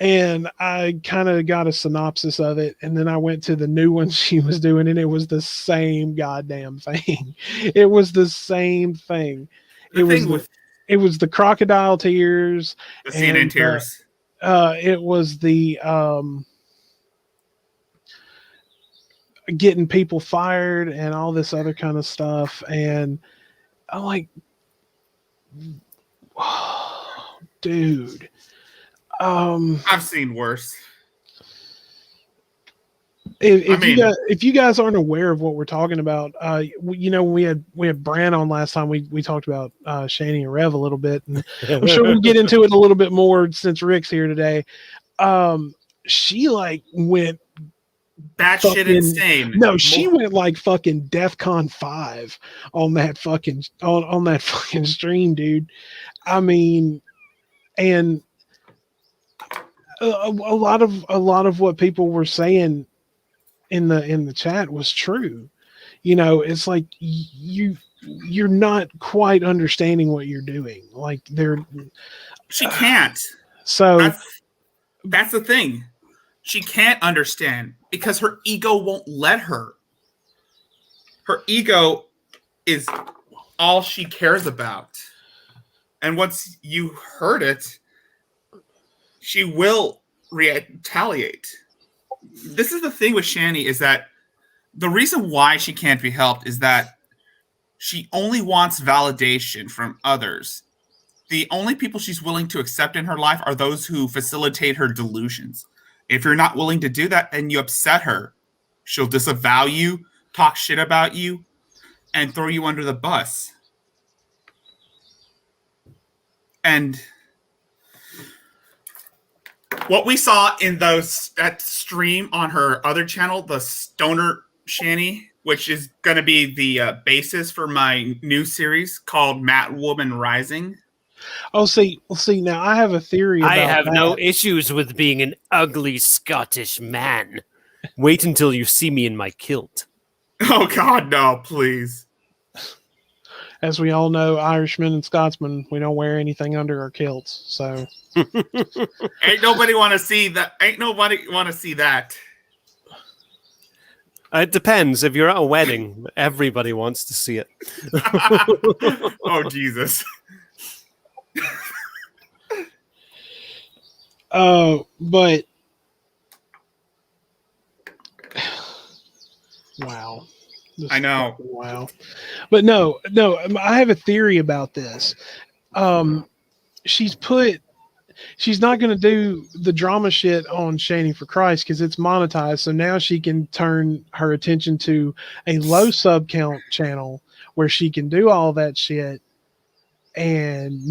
And I kind of got a synopsis of it. And then I went to the new one she was doing and it was the same goddamn thing. It was the same thing. It was the crocodile tears. The CNN tears. It was the getting people fired and all this other kind of stuff. And I'm like, oh, dude. I've seen worse. If you guys aren't aware of what we're talking about, when we had Bran on last time, we talked about Shani and Rev a little bit, and I'm sure we'll get into it a little bit more since Rick's here today. She like went batshit insane. No, she went like fucking DEFCON 5 on that fucking on that fucking stream, dude. I mean, and a lot of what people were saying in the chat was true. It's like you're not quite understanding what you're doing. Like she can't. So that's the thing. She can't understand because her ego won't let her. Her ego is all she cares about. And once you heard it, she will retaliate. This is the thing with Shani is that the reason why she can't be helped is that she only wants validation from others. the only people she's willing to accept in her life are those who facilitate her delusions. If you're not willing to do that, then you upset her. She'll disavow you, talk shit about you, and throw you under the bus. And what we saw in that stream on her other channel, the Stoner Shanny, which is going to be the basis for my new series called Matwoman Rising. Oh, see. Now I have a theory. About I have that. no issues with being an ugly Scottish man. Wait until you see me in my kilt. Oh God, no! Please. As we all know, Irishmen and Scotsmen, we don't wear anything under our kilts. So Ain't nobody want to see that. Ain't nobody want to see that. It depends. If you're at a wedding, everybody wants to see it. Oh Jesus. But wow. Just I know. Wow. But no, I have a theory about this. She's not going to do the drama shit on Shanny for Christ because it's monetized. So now she can turn her attention to a low sub count channel where she can do all that shit and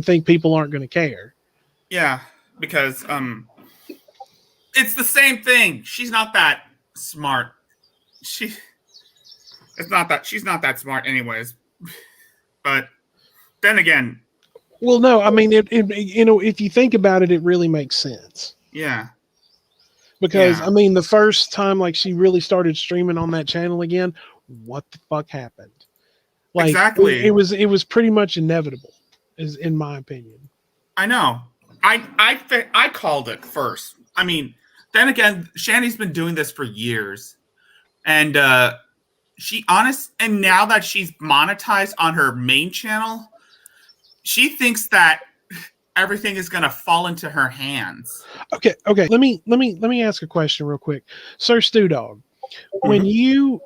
think people aren't going to care. Yeah, because it's the same thing. She's not that smart. She's not that smart anyways. But then again, well, no, I mean, if you think about it, it really makes sense. Yeah. Because Yeah. I mean, the first time like she really started streaming on that channel again, what the fuck happened? Like, Exactly. it was pretty much inevitable, is in my opinion. I know. I called it first. I mean, then again, Shanny's been doing this for years, and and now that she's monetized on her main channel, she thinks that everything is gonna fall into her hands. Okay. Let me ask a question real quick, Sir Stew Dog. When you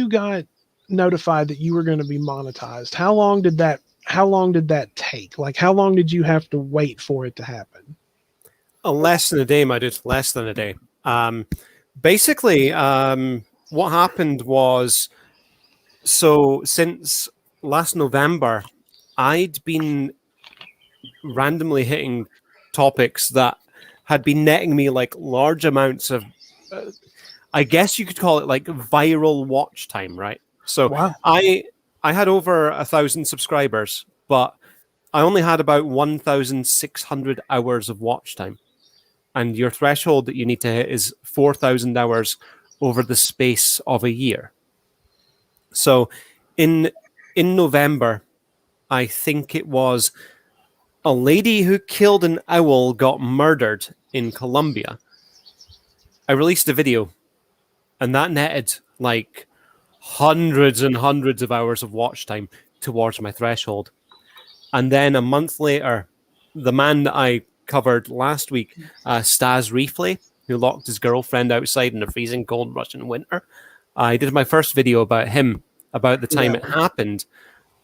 got notified that you were going to be monetized, how long did that take? Like, how long did you have to wait for it to happen? Less than a day, my dude. Less than a day. Basically, what happened was, so since last November, I'd been randomly hitting topics that had been netting me like large amounts of, I guess you could call it like viral watch time, right? So Wow. I had over 1,000 subscribers, but I only had about 1,600 hours of watch time. And your threshold that you need to hit is 4,000 hours over the space of a year. So in November, I think it was a lady who killed an owl got murdered in Colombia. I released a video, and that netted like hundreds and hundreds of hours of watch time towards my threshold. And then a month later, the man that I covered last week, Stas Reefley, who locked his girlfriend outside in a freezing cold Russian winter, I did my first video about him, about the time it happened.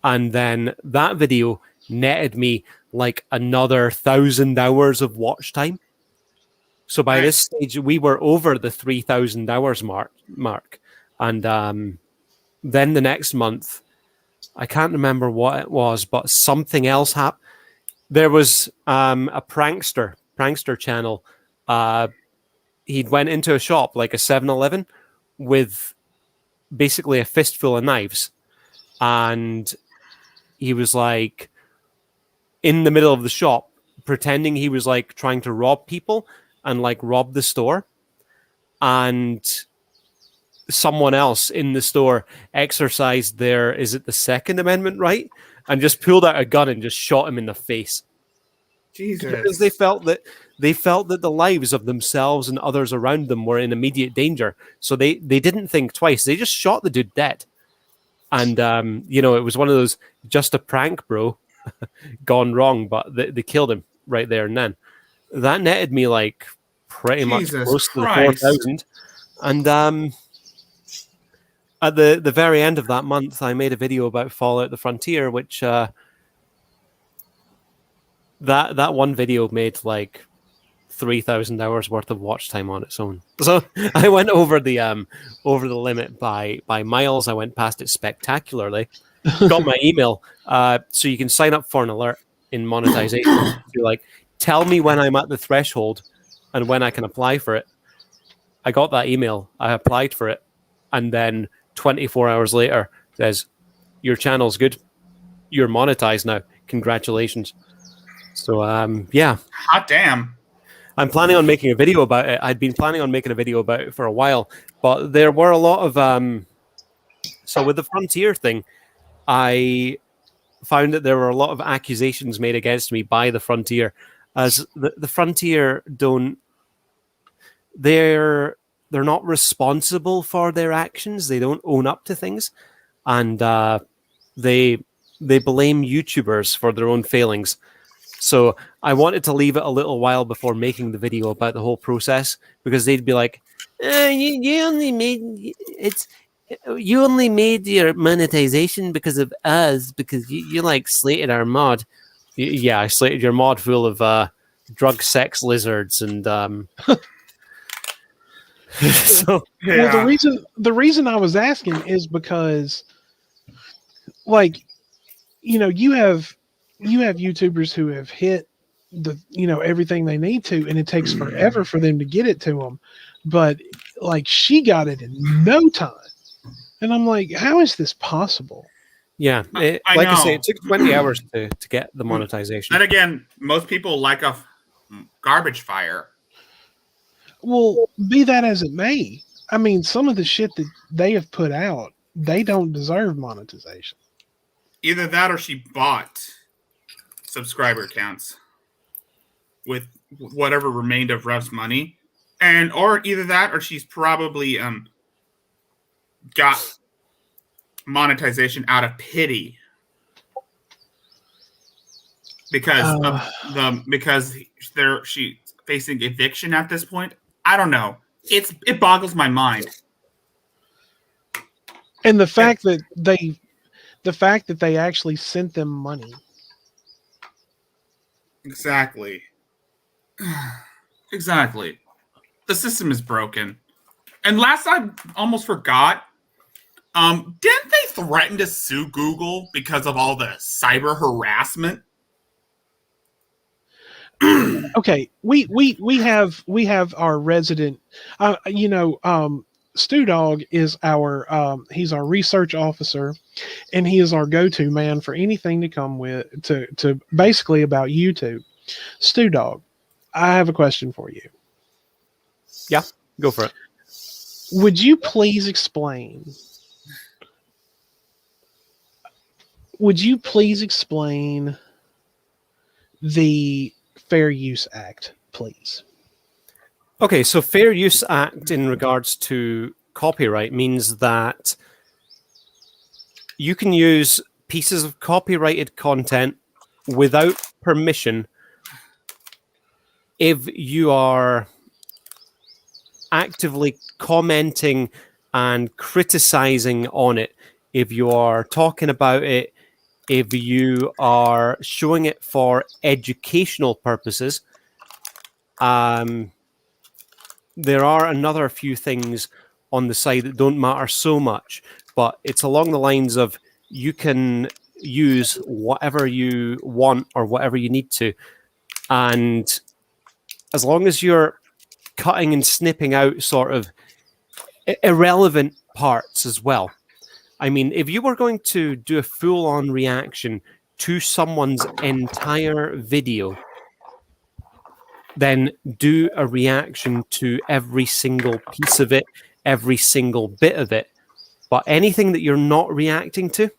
And then that video netted me like another 1,000 hours of watch time. So by this stage, we were over the 3,000 hours mark. And then the next month, I can't remember what it was, but something else happened. There was a prankster channel. He'd went into a shop, like a 7-Eleven, with basically a fistful of knives. And he was like in the middle of the shop, pretending he was like trying to rob people and like rob the store. And someone else in the store exercised their, is it the Second Amendment right? And just pulled out a gun and just shot him in the face. Jesus. Because they felt that the lives of themselves and others around them were in immediate danger. So they didn't think twice. They just shot the dude dead. And it was one of those, just a prank, bro, gone wrong, but they killed him right there and then. That netted me like pretty much close to the 4,000. And at the very end of that month, I made a video about Fallout the Frontier, which that one video made like 3,000 hours worth of watch time on its own. So I went over the limit by miles. I went past it spectacularly. Got my email, so you can sign up for an alert in monetization. You're like, tell me when I'm at the threshold and when I can apply for it. I got that email. I applied for it, and then 24 hours later, it says your channel's good. You're monetized now. Congratulations. So yeah. Hot damn. I'm planning on making a video about it. I'd been planning on making a video about it for a while, but there were a lot of so with the Frontier thing, I found that there were a lot of accusations made against me by the Frontier, as the Frontier they're not responsible for their actions. They don't own up to things, and they blame YouTubers for their own failings. So I wanted to leave it a little while before making the video about the whole process, because they'd be like, you only made your monetization because of us, because you like slated our mod. Yeah, I slated your mod full of drug sex lizards and so Yeah. Well, the reason I was asking is because, like, you have YouTubers who have hit the everything they need to, and it takes forever for them to get it to them. But like, she got it in no time, and I'm like, how is this possible? yeah, I like I know. say, it took 20 hours to get the monetization. Then again, most people like a garbage fire. Well, be that as it may, I mean, some of the shit that they have put out, they don't deserve monetization. Either that or she bought subscriber counts with whatever remained of Rev's money. Or either that or she's probably got monetization out of pity. Because she's facing eviction at this point. I don't know. It boggles my mind. And the fact that they actually sent them money. Exactly. Exactly. The system is broken. And last I almost forgot, didn't they threaten to sue Google because of all the cyber harassment? Okay, we have our resident, Stu Dog is he's our research officer, and he is our go-to man for anything to come with to basically about YouTube. Stu Dog, I have a question for you. Yeah, go for it. Would you please explain the Fair Use Act, please? Okay, so Fair Use Act in regards to copyright means that you can use pieces of copyrighted content without permission if you are actively commenting and criticizing on it, if you are talking about it, if you are showing it for educational purposes. There are another few things on the side that don't matter so much, but it's along the lines of you can use whatever you want or whatever you need to. And as long as you're cutting and snipping out sort of irrelevant parts as well. I mean, if you were going to do a full-on reaction to someone's entire video, then do a reaction to every single piece of it, every single bit of it. But anything that you're not reacting to,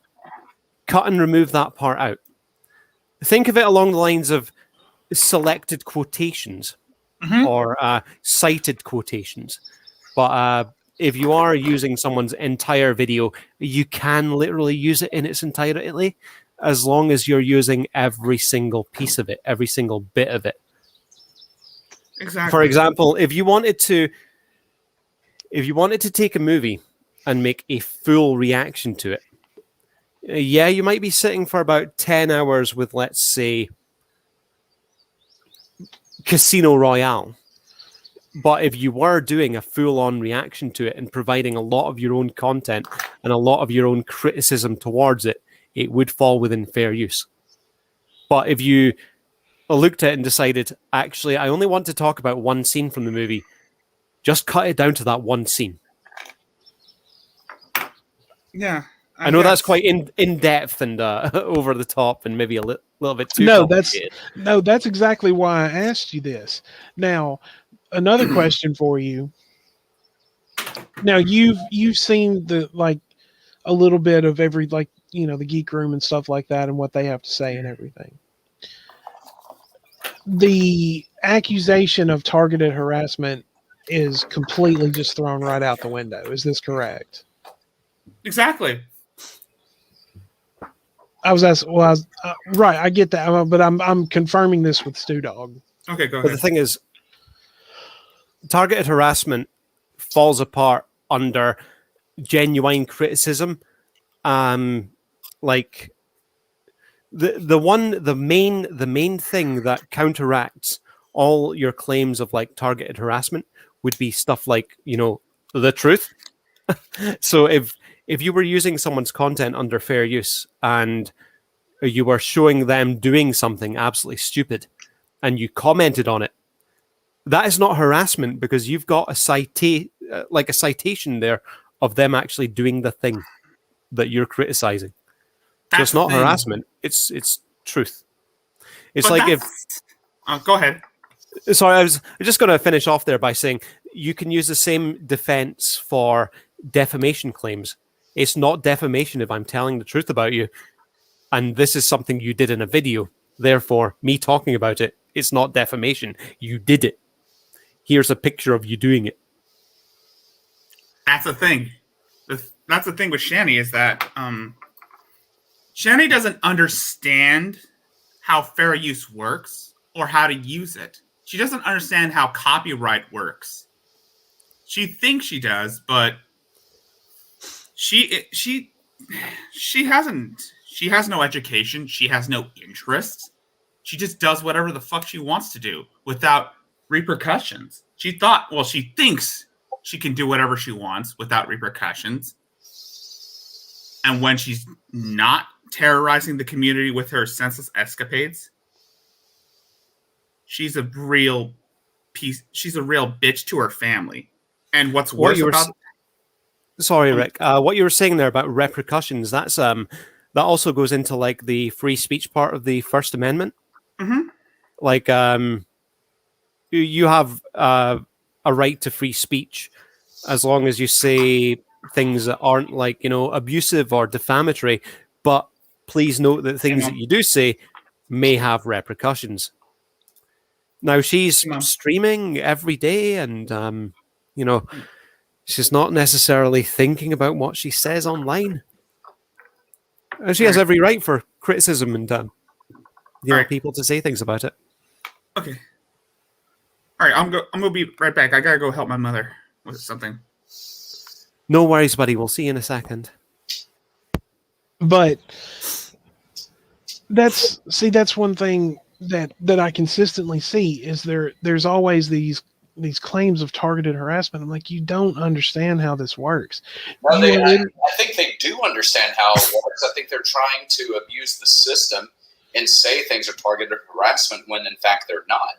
cut and remove that part out. Think of it along the lines of selected quotations or cited quotations. But if you are using someone's entire video, you can literally use it in its entirety, as long as you're using every single piece of it, every single bit of it. Exactly. For example, if you wanted to take a movie and make a full reaction to it, yeah, you might be sitting for about 10 hours with, let's say, Casino Royale. But if you were doing a full-on reaction to it and providing a lot of your own content and a lot of your own criticism towards it, it would fall within fair use. But if you looked at it and decided, actually, I only want to talk about one scene from the movie, just cut it down to that one scene. Yeah. I know that's quite in depth and over the top and maybe a little bit too No, complicated. that's exactly why I asked you this. Now, another question for you. Now you've seen a little bit of every, the Geek Room and stuff like that and what they have to say and everything. The accusation of targeted harassment is completely just thrown right out the window. Is this correct? Exactly. I was asked. Well, right. I get that, but I'm confirming this with Stu Dog. Okay, go ahead. But the thing is, targeted harassment falls apart under genuine criticism. Like the main thing that counteracts all your claims of like targeted harassment would be stuff like, the truth. So if you were using someone's content under fair use and you were showing them doing something absolutely stupid and you commented on it, that is not harassment because you've got a citation there of them actually doing the thing that you're criticizing. So it's not harassment. It's truth. It's But like if... go ahead. Sorry, I was just going to finish off there by saying you can use the same defense for defamation claims. It's not defamation if I'm telling the truth about you, and this is something you did in a video. Therefore, me talking about it, it's not defamation. You did it. Here's a picture of you doing it. That's the thing. That's the thing with Shani is that Shani doesn't understand how fair use works or how to use it. She doesn't understand how copyright works. She thinks she does, but she hasn't. She has no education. She has no interest. She just does whatever the fuck she wants to do without repercussions. She thinks she can do whatever she wants without repercussions. And when she's not terrorizing the community with her senseless escapades, she's a real bitch to her family. And what's worse Sorry, Rick. What you were saying there about repercussions, that's that also goes into like the free speech part of the First Amendment. Mm-hmm. Like you have a right to free speech as long as you say things that aren't like, abusive or defamatory. But please note that things that you do say may have repercussions. Now she's streaming every day and, she's not necessarily thinking about what she says online. And she has every right for criticism and, people to say things about it. Okay. All right, I'm gonna be right back. I gotta go help my mother with something. No worries, buddy. We'll see you in a second. But that's one thing that I consistently see is there's always these claims of targeted harassment. I'm like, you don't understand how this works. No, I think they do understand how it works. I think they're trying to abuse the system and say things are targeted harassment when in fact they're not.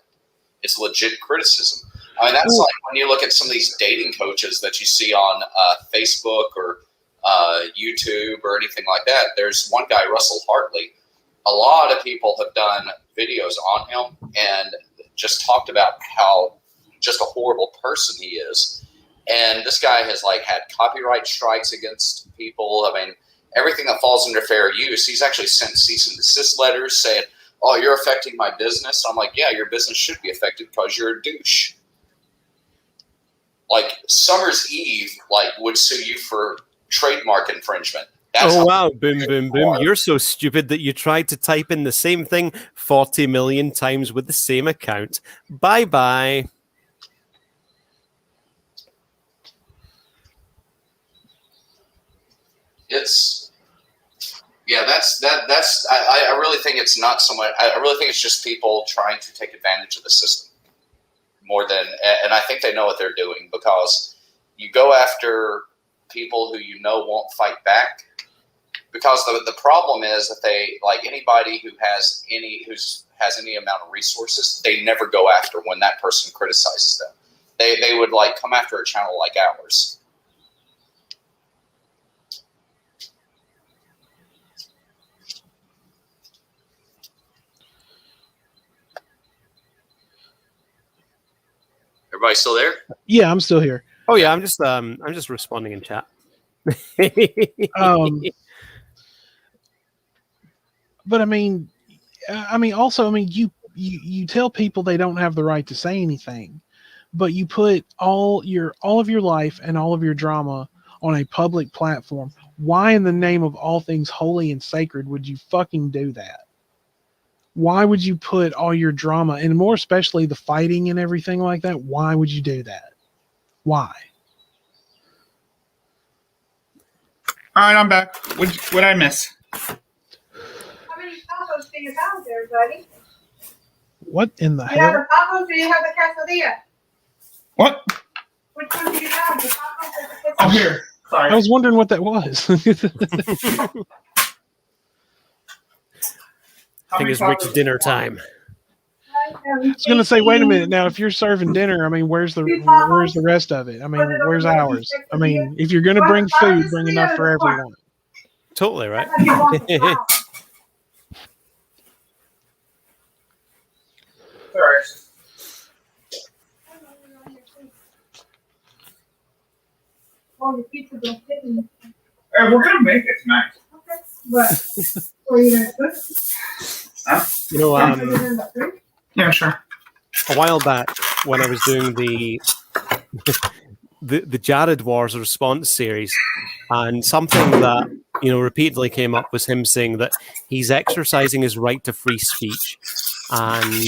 It's legit criticism. I mean, that's like when you look at some of these dating coaches that you see on Facebook or YouTube or anything like that. There's one guy, Russell Hartley. A lot of people have done videos on him and just talked about how just a horrible person he is. And this guy has like had copyright strikes against people. I mean, everything that falls under fair use. He's actually sent cease and desist letters saying, "Oh, you're affecting my business." I'm like, yeah, your business should be affected because you're a douche. Like Summer's Eve, would sue you for trademark infringement. That's wow, boom, boom, boom. You're so stupid that you tried to type in the same thing 40 million times with the same account. Bye-bye. I really think it's not so much. I really think it's just people trying to take advantage of the system. more than, and I think they know what they're doing, because you go after people who you know won't fight back. Because the problem is that they, like anybody who has any amount of resources, they never go after when that person criticizes them. They would like come after a channel like ours. Everybody still there? Yeah, I'm still here. Oh yeah, I'm just responding in chat. But I mean, also, I mean, you tell people they don't have the right to say anything, but you put all of your life and all of your drama on a public platform. Why in the name of all things holy and sacred would you fucking do that? Why would you put all your drama, and more especially the fighting and everything like that? Why would you do that? Why? All right, I'm back. What'd I miss? How many tacos do you have there, buddy? What in the Do you have hell? the tacos or do you have the quesadilla? What? Which one do you have? The tacos or the quesadilla? Oh, here. Sorry. I was wondering what that was. I think it's Rick's dinner time. I was going to say, wait a minute. Now, if you're serving dinner, I mean, where's the rest of it? I mean, where's ours? I mean, if you're going to bring food, bring enough for everyone. Totally right. Oh, the pizza don't fit in. We're gonna make it tonight. Okay. But, or you gonna cook? You know, Put it in the fridge? Yeah, sure. a while back when I was doing the Jared Wars response series, and something that repeatedly came up was him saying that he's exercising his right to free speech, and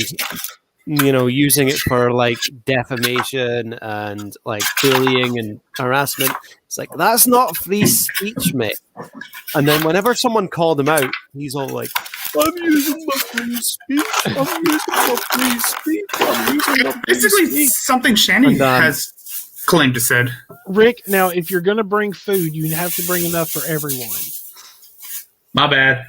using it for like defamation and like bullying and harassment. It's like, that's not free speech, mate. And then whenever someone called him out, he's all like, I'm using my free speech. I'm using my free speech. I'm using my free Basically, speech. something Shanny has claimed to said. Rick, now, if you're going to bring food, you have to bring enough for everyone. My bad.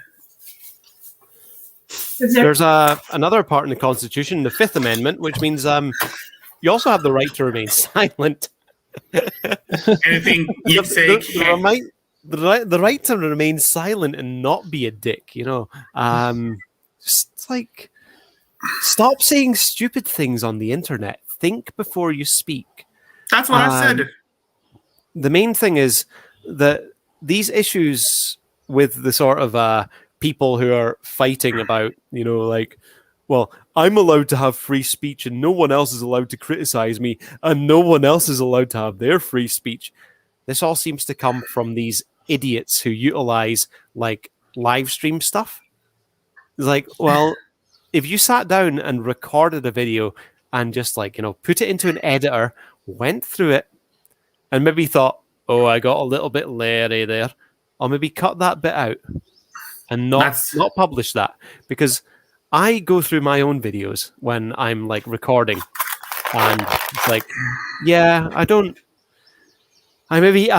There's another part in the Constitution, the Fifth Amendment, which means you also have the right to remain silent. Anything you say the right to remain silent and not be a dick, just like, stop saying stupid things on the internet. Think before you speak. That's what I said. The main thing is that these issues with the sort of people who are fighting about, like, well, I'm allowed to have free speech and no one else is allowed to criticize me and no one else is allowed to have their free speech. This all seems to come from these idiots who utilize like live stream stuff. It's like, well, if you sat down and recorded a video and just like, put it into an editor, went through it and maybe thought, oh, I got a little bit leery there, or maybe cut that bit out and not publish that, because I go through my own videos when I'm like recording and it's like, yeah, maybe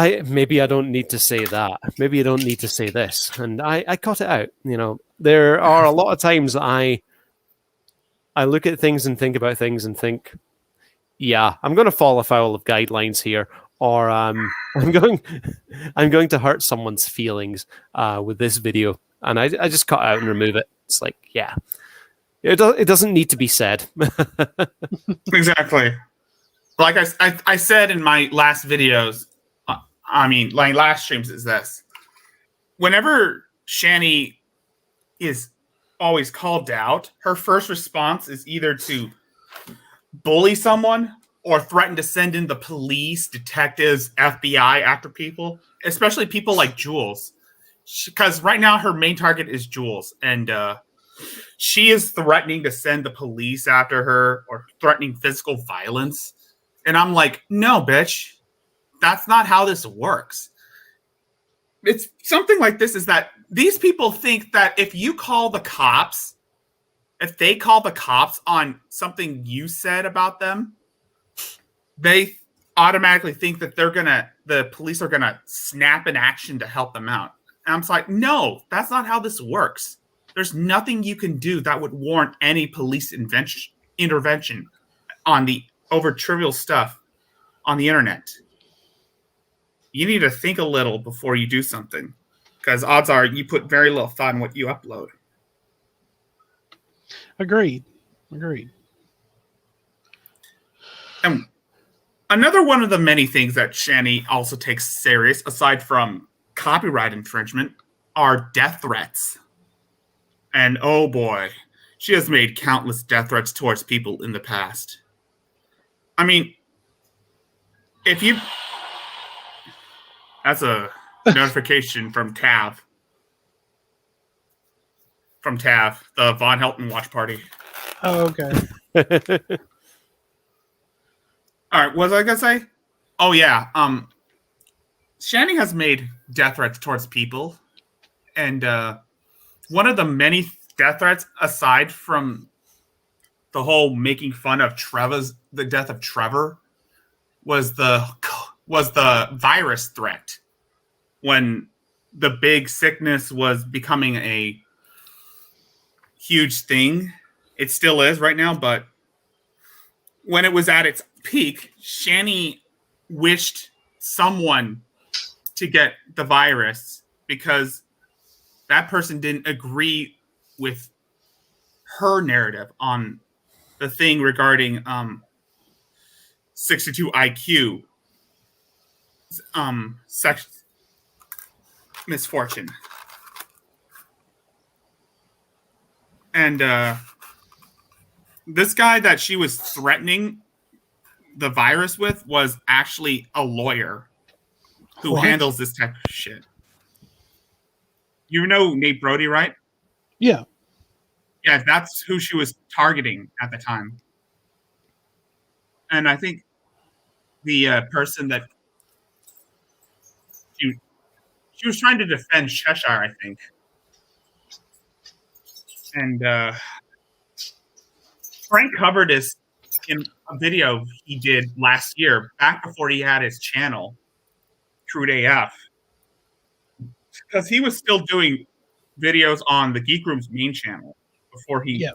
I don't need to say that. Maybe I don't need to say this. And I cut it out. There are a lot of times that I look at things and think about things and think, yeah, I'm going to fall afoul of guidelines here, or I'm going to hurt someone's feelings with this video, and I just cut out and remove it. It's like, yeah, it doesn't need to be said. Exactly. Like I said in my last videos, my last streams is this. Whenever Shanny is always called out, her first response is either to bully someone or threaten to send in the police, detectives, FBI after people, especially people like Jules. Because right now her main target is Jules, and she is threatening to send the police after her or threatening physical violence. And I'm like, no, bitch, that's not how this works. It's something like this, is that these people think that if they call the cops on something you said about them, they automatically think that the police are gonna snap in action to help them out. And I'm just like, no, that's not how this works. There's nothing you can do that would warrant any police intervention over trivial stuff on the internet. You need to think a little before you do something, because odds are you put very little thought in what you upload. Agreed. And another one of the many things that Shani also takes serious, aside from copyright infringement, are death threats. And oh boy, she has made countless death threats towards people in the past. I mean, that's a notification from Tav. From Tav, the Von Helton watch party. Oh, okay. All right, what was I gonna say? Oh yeah, Shani has made death threats towards people, and one of the many death threats, aside from the whole making fun of the death of Trevor, was the virus threat, when the big sickness was becoming a huge thing. It still is right now, but when it was at its peak, Shani wished someone to get the virus because that person didn't agree with her narrative on the thing regarding 62 IQ sex misfortune. And this guy that she was threatening the virus with was actually a lawyer who handles this type of shit. You know Nate Brody, right? Yeah. Yeah, that's who she was targeting at the time. And I think the person that she was trying to defend Cheshire, I think. And Frank covered this in a video he did last year, back before he had his channel, Crude AF. Because he was still doing videos on the Geek Room's main channel before he... Yeah.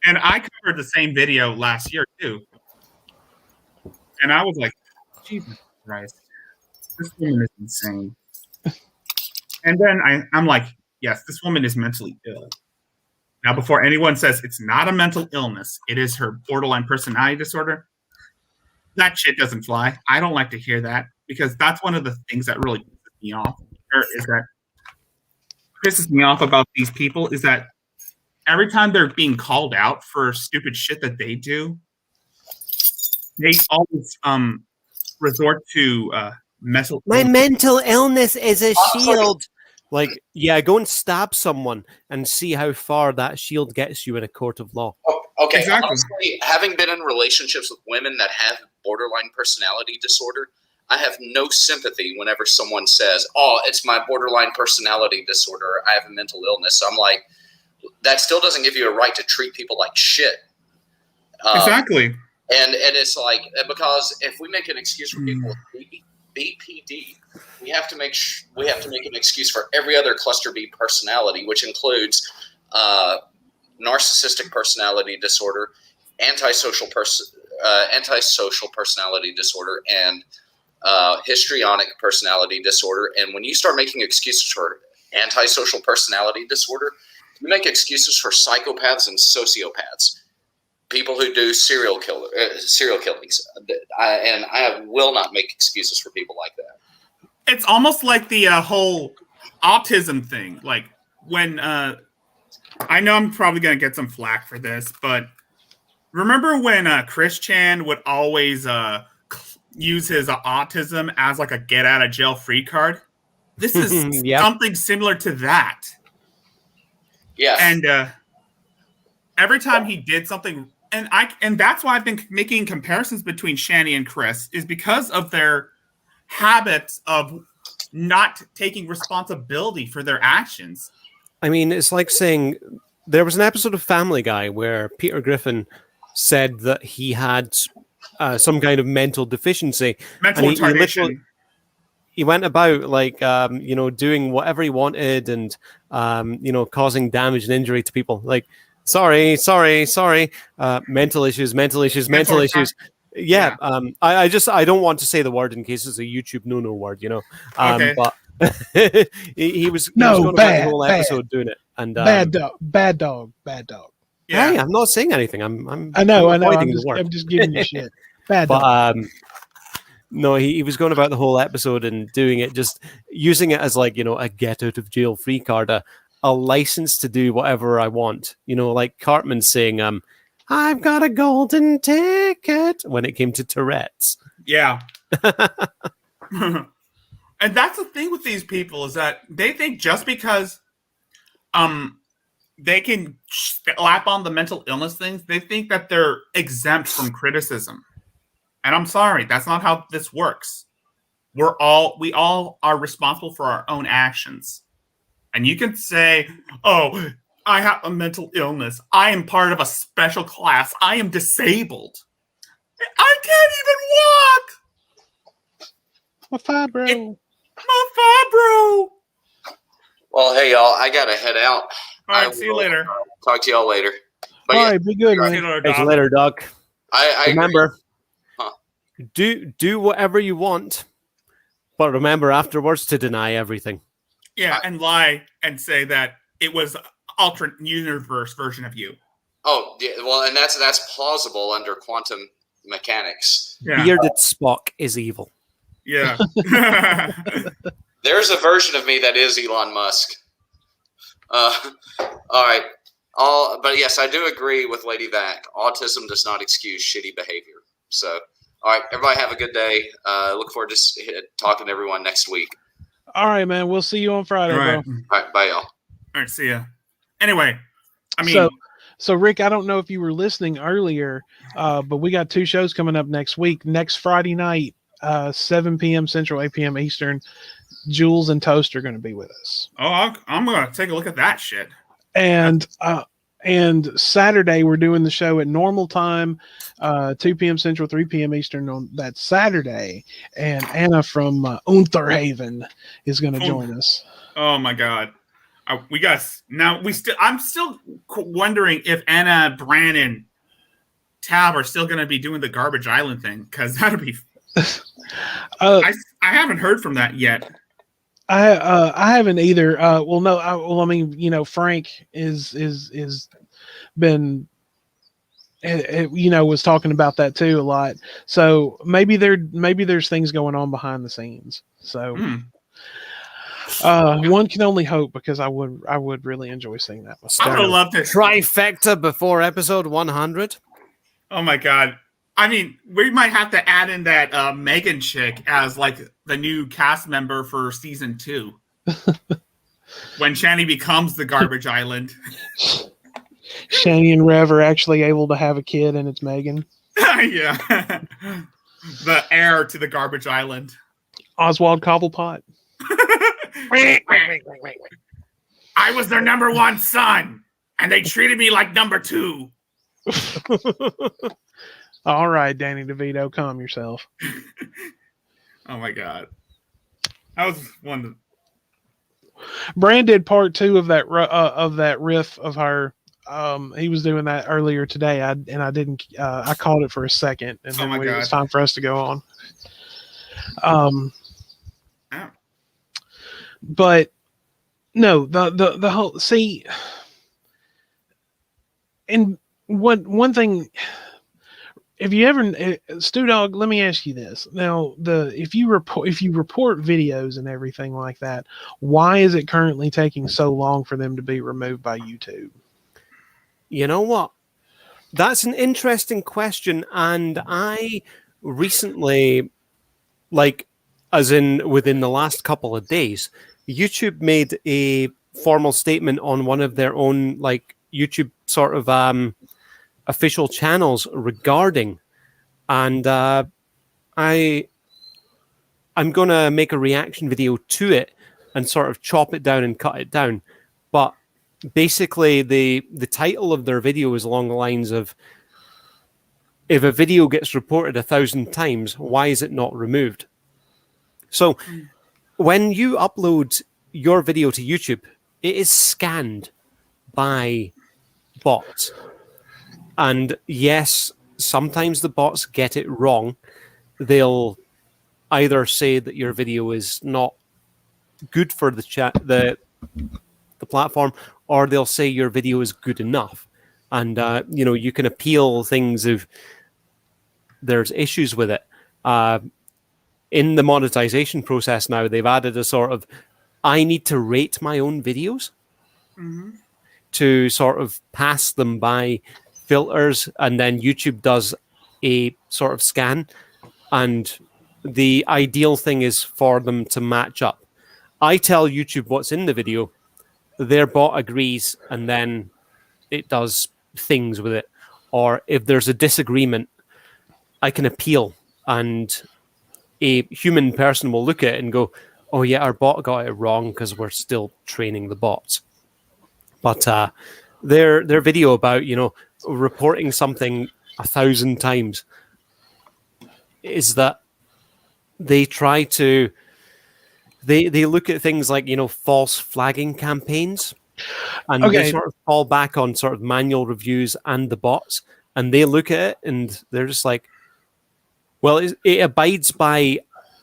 And I covered the same video last year, too. And I was like, Jesus Christ, this woman is insane. And then I'm like, yes, this woman is mentally ill. Now, before anyone says it's not a mental illness, it is her borderline personality disorder, that shit doesn't fly. I don't like to hear that, because that's one of the things that really pisses me off. Pisses me off about these people is that every time they're being called out for stupid shit that they do, they always resort to mental. My mental illness is a shield. Like, yeah, go and stab someone and see how far that shield gets you in a court of law. Oh, okay, Exactly. Honestly, having been in relationships with women that have borderline personality disorder, I have no sympathy whenever someone says, "Oh, it's my borderline personality disorder. Or I have a mental illness." I'm like, that still doesn't give you a right to treat people like shit. Exactly. And it's like, because if we make an excuse for people with BPD, we have to make an excuse for every other cluster B personality, which includes narcissistic personality disorder, antisocial personality disorder, and histrionic personality disorder. And when you start making excuses for antisocial personality disorder, you make excuses for psychopaths and sociopaths, people who do serial killings. I will not make excuses for people like that. It's almost like the whole autism thing. Like, when I know I'm probably going to get some flack for this, but remember when Chris Chan would always use his autism as like a get out of jail free card? This is Yep. something similar to that. Yeah. And every time he did something, and that's why I've been making comparisons between Shani and Chris, is because of their habits of not taking responsibility for their actions. I mean, it's like saying there was an episode of Family Guy where Peter Griffin said that he had some kind of mental deficiency. Mental And he literally retardation. he went about like doing whatever he wanted and causing damage and injury to people. Like sorry, mental issues. Mental Yeah, Yeah. I don't want to say the word in case it's a YouTube no word, Okay. but he was No, going about the bad, whole bad. episode doing it, and Bad dog. Yeah. hey, I'm not saying anything. I'm I know. avoiding the word. I'm just giving you shit. Bad But dog. no, he was going about the whole episode and doing it, just using it as like, a get out of jail free card, a license to do whatever I want. Like Cartman saying, I've got a golden ticket when it came to Tourette's. Yeah. And that's the thing with these people is that they think just because they can slap on the mental illness things, they think that they're exempt from criticism. And I'm sorry, that's not how this works. We all are responsible for our own actions. And you can say, "Oh, I have a mental illness. I am part of a special class. I am disabled. I can't even walk. My fibro. My fibro." Well, hey y'all, I gotta head out. All right, see you later. Talk to y'all later. But All yeah, right, be good, See you man. later, Catch you Doc. later, Doc. I Remember, Huh. do whatever you want, but remember afterwards to deny everything. Yeah, and lie and say that it was alternate universe version of you. Oh, yeah, well, and that's plausible under quantum mechanics. Yeah. Bearded Spock is evil. Yeah. There's a version of me that is Elon Musk. All right. But yes, I do agree with Lady Vac. Autism does not excuse shitty behavior. So, all right, everybody have a good day. Look forward to talking to everyone next week. All right, man. We'll see you on Friday, All right. bro. All right, bye, y'all. All right, see ya. Anyway, I mean, So Rick, I don't know if you were listening earlier, but we got 2 shows coming up next week. Next Friday night, 7 p.m. Central, 8 p.m. Eastern. Jules and Toast are going to be with us. I'm going to take a look at that shit. And Saturday we're doing the show at normal time, 2 p.m. Central, 3 p.m. Eastern on that Saturday. And Anna from Unterhaven is going to join us. Oh my god, I'm still wondering if Anna, Brandon, Tab are still going to be doing the Garbage Island thing, because that'd be. I haven't heard from that yet. I haven't either. I mean, Frank is been, was talking about that too a lot. So maybe there's things going on behind the scenes. So one can only hope, because I would really enjoy seeing that myself. I would love to Trifecta before episode 100. Oh my god. I mean, we might have to add in that Megan chick as like the new cast member for season 2. When Shani becomes the Garbage Island. Shani and Rev are actually able to have a kid, and it's Megan. Yeah. The heir to the Garbage Island. Oswald Cobblepot. I was their number 1 son, and they treated me like number 2. All right, Danny DeVito, calm yourself. Oh my god. That was one. Brand did part 2 of that riff of her. He was doing that earlier today. I didn't. I called it for a second, and then it was time for us to go on. But no, the whole and one thing. If you ever, Stu Dog, let me ask you this. Now, if you report videos and everything like that, why is it currently taking so long for them to be removed by YouTube? You know what? That's an interesting question, and I recently, as in within the last couple of days, YouTube made a formal statement on one of their own YouTube sort of official channels regarding, and I'm gonna make a reaction video to it and sort of chop it down and cut it down. But basically the title of their video is along the lines of, if a video gets reported 1,000 times, why is it not removed? So when you upload your video to YouTube, it is scanned by bots. And yes, sometimes the bots get it wrong. They'll either say that your video is not good for the platform, or they'll say your video is good enough. And you can appeal things if there's issues with it. In the monetization process now, they've added a sort of, I need to rate my own videos to sort of pass them by filters, and then YouTube does a sort of scan, and the ideal thing is for them to match up. I tell YouTube what's in the video, their bot agrees, and then it does things with it. Or if there's a disagreement, I can appeal, and a human person will look at it and go, oh yeah, our bot got it wrong because we're still training the bots. But their video about, reporting something 1,000 times is that they try to, they look at things like, false flagging campaigns, and they sort of fall back on sort of manual reviews and the bots, and they look at it and they're just like, well, it abides by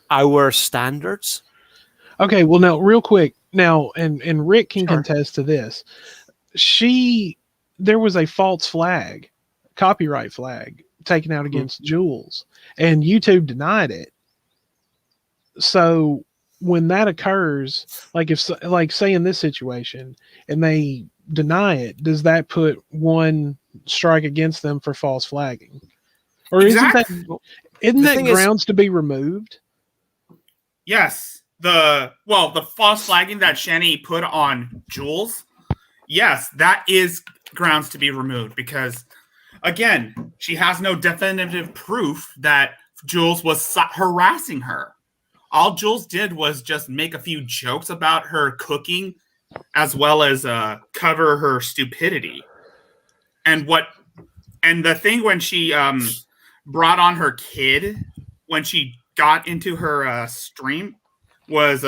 our standards. Okay, well, now, real quick, and Rick can contest to this. There was a false flag, copyright flag, taken out against Jules, and YouTube denied it. So when that occurs, say in this situation, and they deny it, does that put one strike against them for false flagging? Or isn't that grounds to be removed? Yes. The false flagging that Shani put on Jules, yes, that is grounds to be removed, because again, she has no definitive proof that Jules was harassing her. All Jules did was just make a few jokes about her cooking, as well as cover her stupidity. And the thing when she brought on her kid, when she got into her stream, was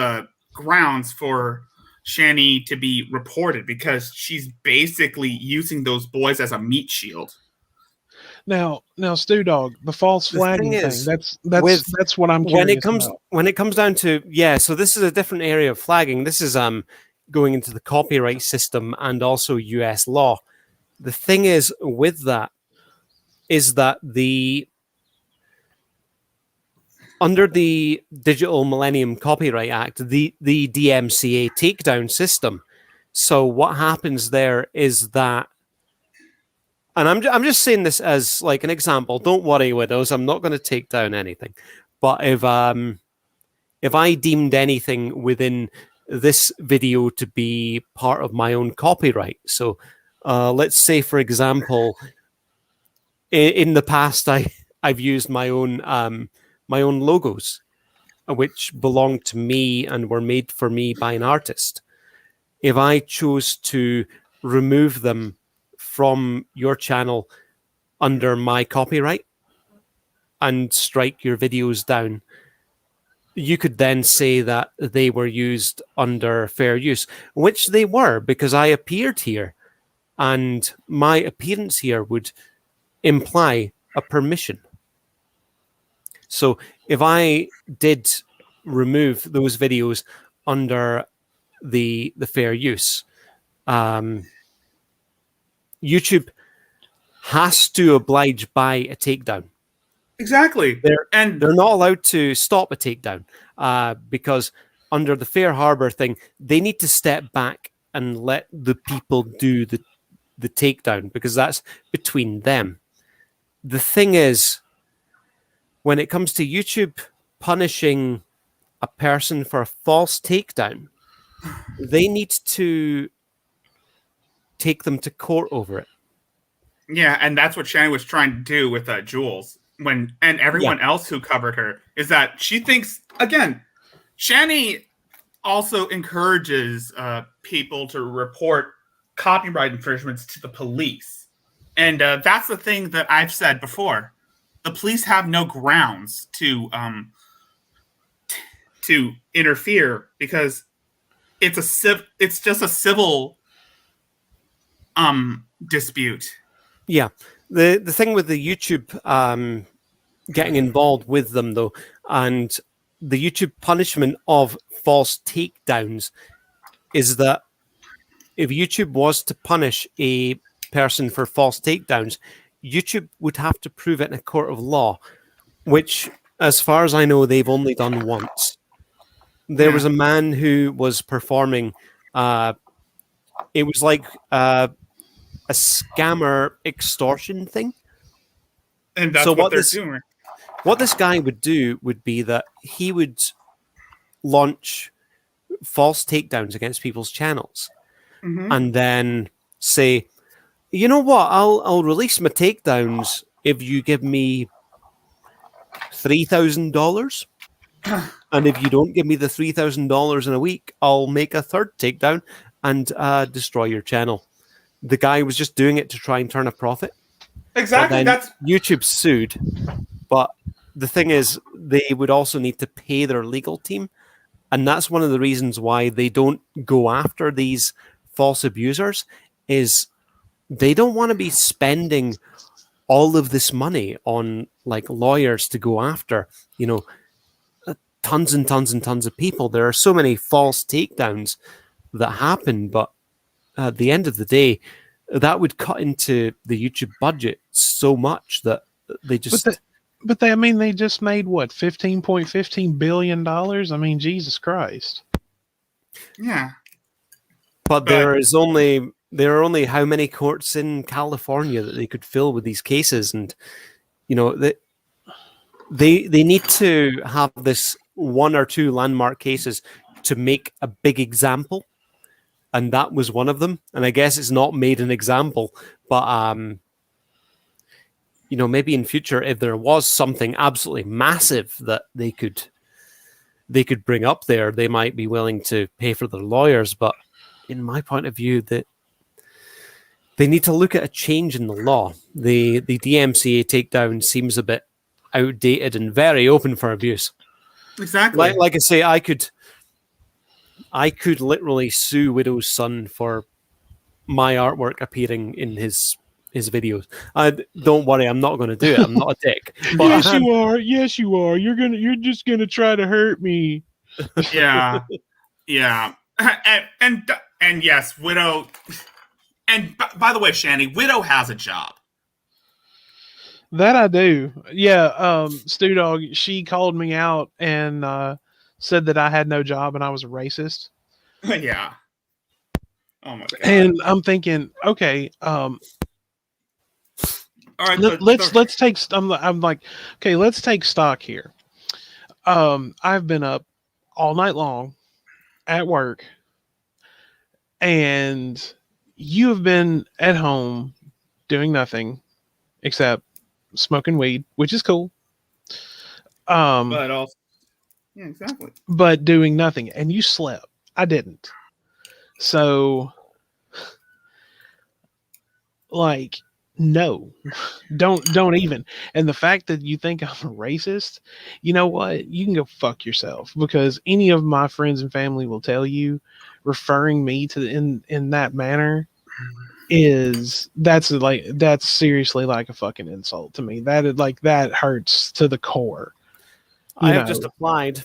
grounds for Shani to be reported, because she's basically using those boys as a meat shield. Now, Stu Dog, the false flagging thing, that's what I'm curious about. When it comes down to, so this is a different area of flagging. This is going into the copyright system and also US law. The thing is with that is that under the Digital Millennium Copyright Act, the DMCA takedown system. So what happens there is that, and I'm just saying this as like an example. Don't worry, widows. I'm not going to take down anything. But if I deemed anything within this video to be part of my own copyright, so let's say, for example, in the past I've used my own logos, which belong to me and were made for me by an artist. If I chose to remove them from your channel under my copyright and strike your videos down, you could then say that they were used under fair use, which they were, because I appeared here, and my appearance here would imply a permission. So if I did remove those videos under the fair use, YouTube has to oblige by a takedown. Exactly. They're not allowed to stop a takedown because under the fair harbor thing, they need to step back and let the people do the takedown, because that's between them. The thing is, when it comes to YouTube punishing a person for a false takedown, they need to take them to court over it. Yeah, and that's what Shani was trying to do with Jules. And everyone else who covered her, is that she thinks, again, Shani also encourages people to report copyright infringements to the police. And that's the thing that I've said before. the police have no grounds to interfere because it's just a civil dispute. Yeah. The thing with the YouTube getting involved with them though, and the YouTube punishment of false takedowns is that if YouTube was to punish a person for false takedowns, YouTube would have to prove it in a court of law, which, as far as I know, they've only done once. There was a man who was performing. It was like a scammer extortion thing. And that's So what they're doing. What this guy would do would be that he would launch false takedowns against people's channels, and then say, "You know what? I'll release my takedowns if you give me $3,000, and if you don't give me the $3,000 in a week, I'll make a third takedown and destroy your channel." The guy was just doing it to try and turn a profit. Exactly. That's YouTube sued, but the thing is, they would also need to pay their legal team, and that's one of the reasons why they don't go after these false abusers. Is they don't want to be spending all of this money on like lawyers to go after, tons and tons and tons of people. There are so many false takedowns that happen, but at the end of the day, that would cut into the YouTube budget so much that they just. But they just made what, $15.15 billion? I mean, Jesus Christ. Yeah. But there are only how many courts in California that they could fill with these cases, and they need to have this one or two landmark cases to make a big example, and that was one of them. And I guess it's not made an example, but maybe in future, if there was something absolutely massive that they could bring up there, they might be willing to pay for their lawyers. But in my point of view, that they need to look at a change in the law. The DMCA takedown seems a bit outdated and very open for abuse. Exactly. Like I say, I could literally sue Widow's son for my artwork appearing in his videos. Don't worry, I'm not going to do it. I'm not a dick. But Yes, you are. Yes, you are. You're just gonna try to hurt me. Yeah. Yeah. And yes, Widow. And by the way, Shanny, Widow has a job. That I do. Yeah. Stu Dog, she called me out and said that I had no job and I was a racist. Yeah. Oh my god. And I'm thinking, okay, all right, let's take. I'm like, okay, let's take stock here. I've been up all night long at work, and you have been at home doing nothing except smoking weed, which is cool. But also, yeah, exactly. But doing nothing, and you slept. I didn't. So, like, no, don't even. And the fact that you think I'm a racist, you know what? You can go fuck yourself, because any of my friends and family will tell you, referring me to in that manner that's seriously like a fucking insult to me. That hurts to the core. I have just applied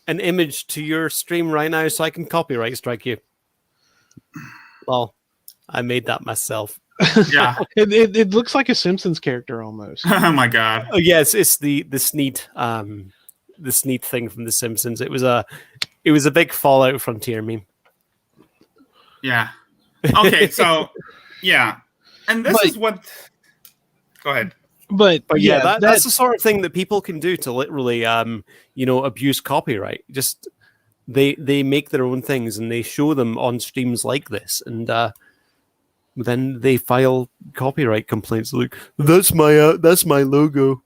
an image to your stream right now so I can copyright strike you. Well, I made that myself. Yeah. It looks like a Simpsons character almost. Oh my god. Oh yes, it's the Sneed thing from the Simpsons. It was a big Fallout Frontier meme. Yeah. Okay, so yeah. And this is what go ahead. But yeah, that's the sort of thing that people can do to literally abuse copyright. Just they make their own things and they show them on streams like this, and then they file copyright complaints like, that's my logo.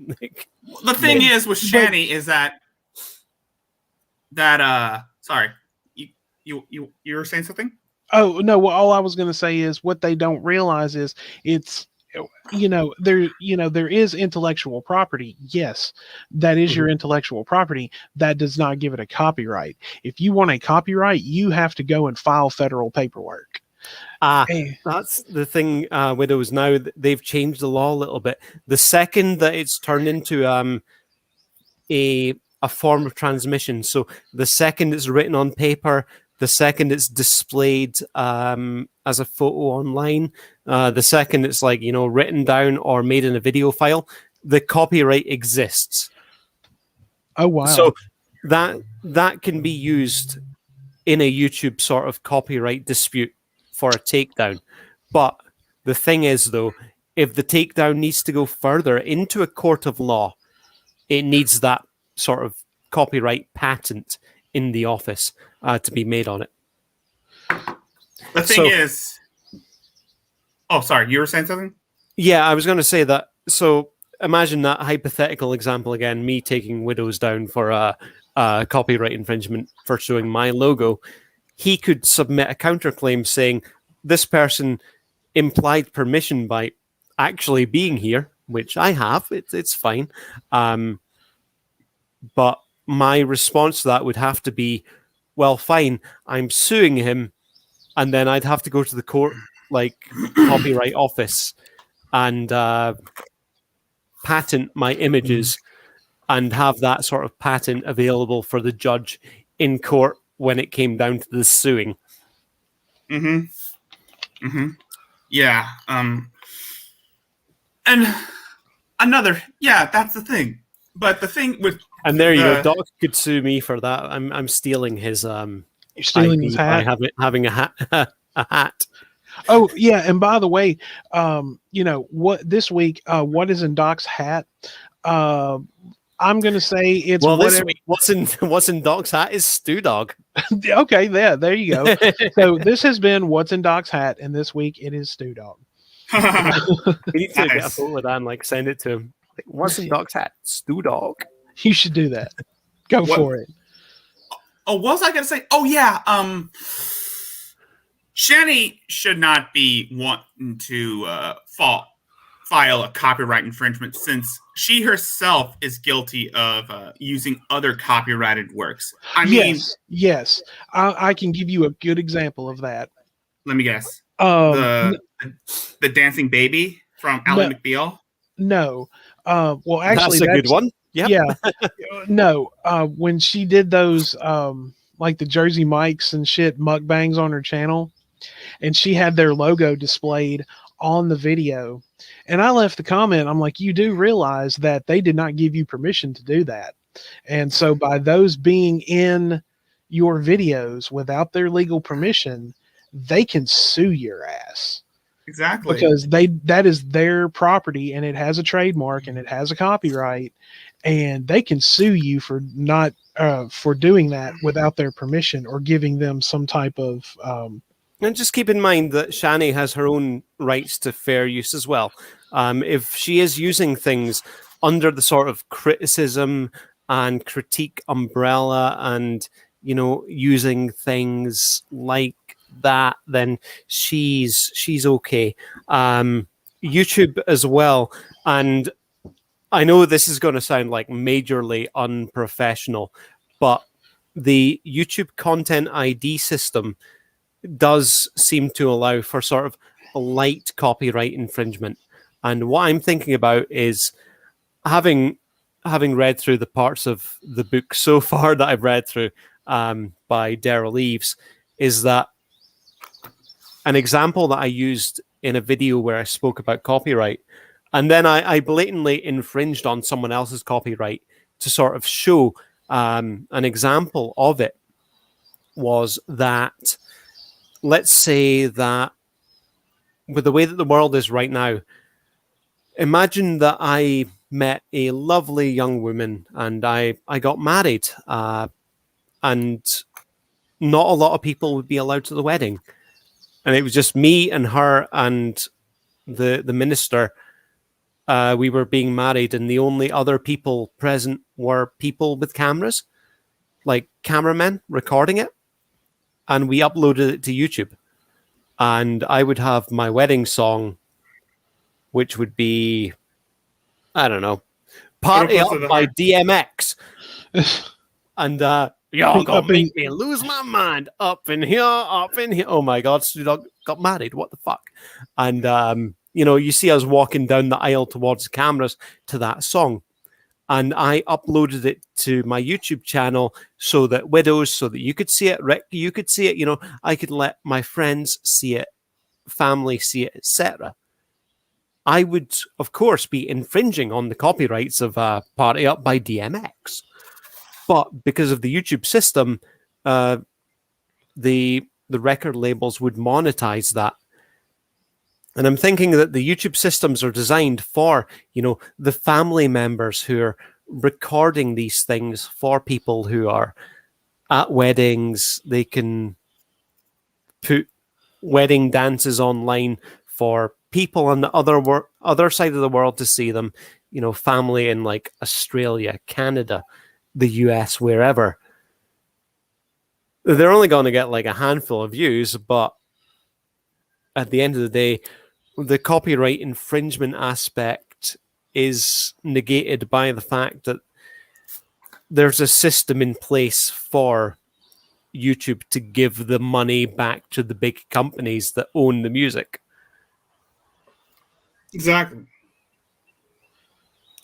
The thing is with Shanny is that sorry, you were saying something? Oh no, well, all I was going to say is what they don't realize is there is intellectual property. Yes, that is your intellectual property. That does not give it a copyright. If you want a copyright, you have to go and file federal paperwork. That's the thing. Widows now, they've changed the law a little bit. The second that it's turned into a form of transmission, so the second it's written on paper, the second it's displayed as a photo online, the second it's written down or made in a video file, the copyright exists. Oh wow! So that can be used in a YouTube sort of copyright dispute for a takedown. But the thing is, though, if the takedown needs to go further into a court of law, it needs that sort of copyright patent in the office to be made on it. The thing is... Oh, sorry, you were saying something? Yeah, I was going to say that. So imagine that hypothetical example again, me taking Widows down for a copyright infringement for showing my logo. He could submit a counterclaim saying this person implied permission by actually being here, which I have. It's fine. But my response to that would have to be, well, fine, I'm suing him, and then I'd have to go to the court, copyright office, and patent my images and have that sort of patent available for the judge in court when it came down to the suing. Yeah. And that's the thing. But the thing with... And there you go. Doc could sue me for that. I'm stealing his You're stealing his hat by having a hat. Oh yeah, and by the way, what this week? What is in Doc's hat? I'm gonna say it's this week. What's in Doc's hat is Stew Dog. Okay, there you go. So this has been what's in Doc's hat, and this week it is Stew Dog. We need to get a photo of that and send it to him. What's in Doc's hat? Stew Dog. You should do that. Go for it. Oh, what was I gonna say? Oh yeah, Shani should not be wanting to file a copyright infringement since she herself is guilty of using other copyrighted works. Yes. I can give you a good example of that. Let me guess. The dancing baby from Ally McBeal? No. Well, actually, that's a good one. Yep. Yeah. No. When she did those, the Jersey Mikes and shit mukbangs on her channel, and she had their logo displayed on the video, and I left the comment. I'm like, you do realize that they did not give you permission to do that, and so by those being in your videos without their legal permission, they can sue your ass. Exactly. Because that is their property, and it has a trademark and it has a copyright, and they can sue you for not for doing that without their permission or giving them some type of and just keep in mind that Shani has her own rights to fair use as well. If she is using things under the sort of criticism and critique umbrella and using things like that, then she's okay. YouTube as well, and I know this is going to sound like majorly unprofessional, but the YouTube Content ID system does seem to allow for sort of a light copyright infringement. And what I'm thinking about is having read through the parts of the book so far that I've read through by Daryl Eves, is that an example that I used in a video where I spoke about copyright, and then I blatantly infringed on someone else's copyright to sort of show an example of it, was that, let's say that with the way that the world is right now, imagine that I met a lovely young woman and I got married, and not a lot of people would be allowed to the wedding. And it was just me and her and the minister. We were being married, and the only other people present were people with cameras, like cameramen recording it. And we uploaded it to YouTube. And I would have my wedding song which would be, I don't know, Party Up by DMX. And y'all gonna make me lose my mind up in here. Oh my God, Snoop Dogg got married. What the fuck? And you see us walking down the aisle towards the cameras to that song. And I uploaded it to my YouTube channel so that you could see it, Rick, you could see it, I could let my friends see it, family see it, etc. I would, of course, be infringing on the copyrights of Party Up by DMX. But because of the YouTube system, the record labels would monetize that. And I'm thinking that the YouTube systems are designed for, the family members who are recording these things for people who are at weddings. They can put wedding dances online for people on the other side of the world to see them, family in like Australia, Canada, the US, wherever. They're only going to get like a handful of views, but at the end of the day, the copyright infringement aspect is negated by the fact that there's a system in place for YouTube to give the money back to the big companies that own the music. Exactly.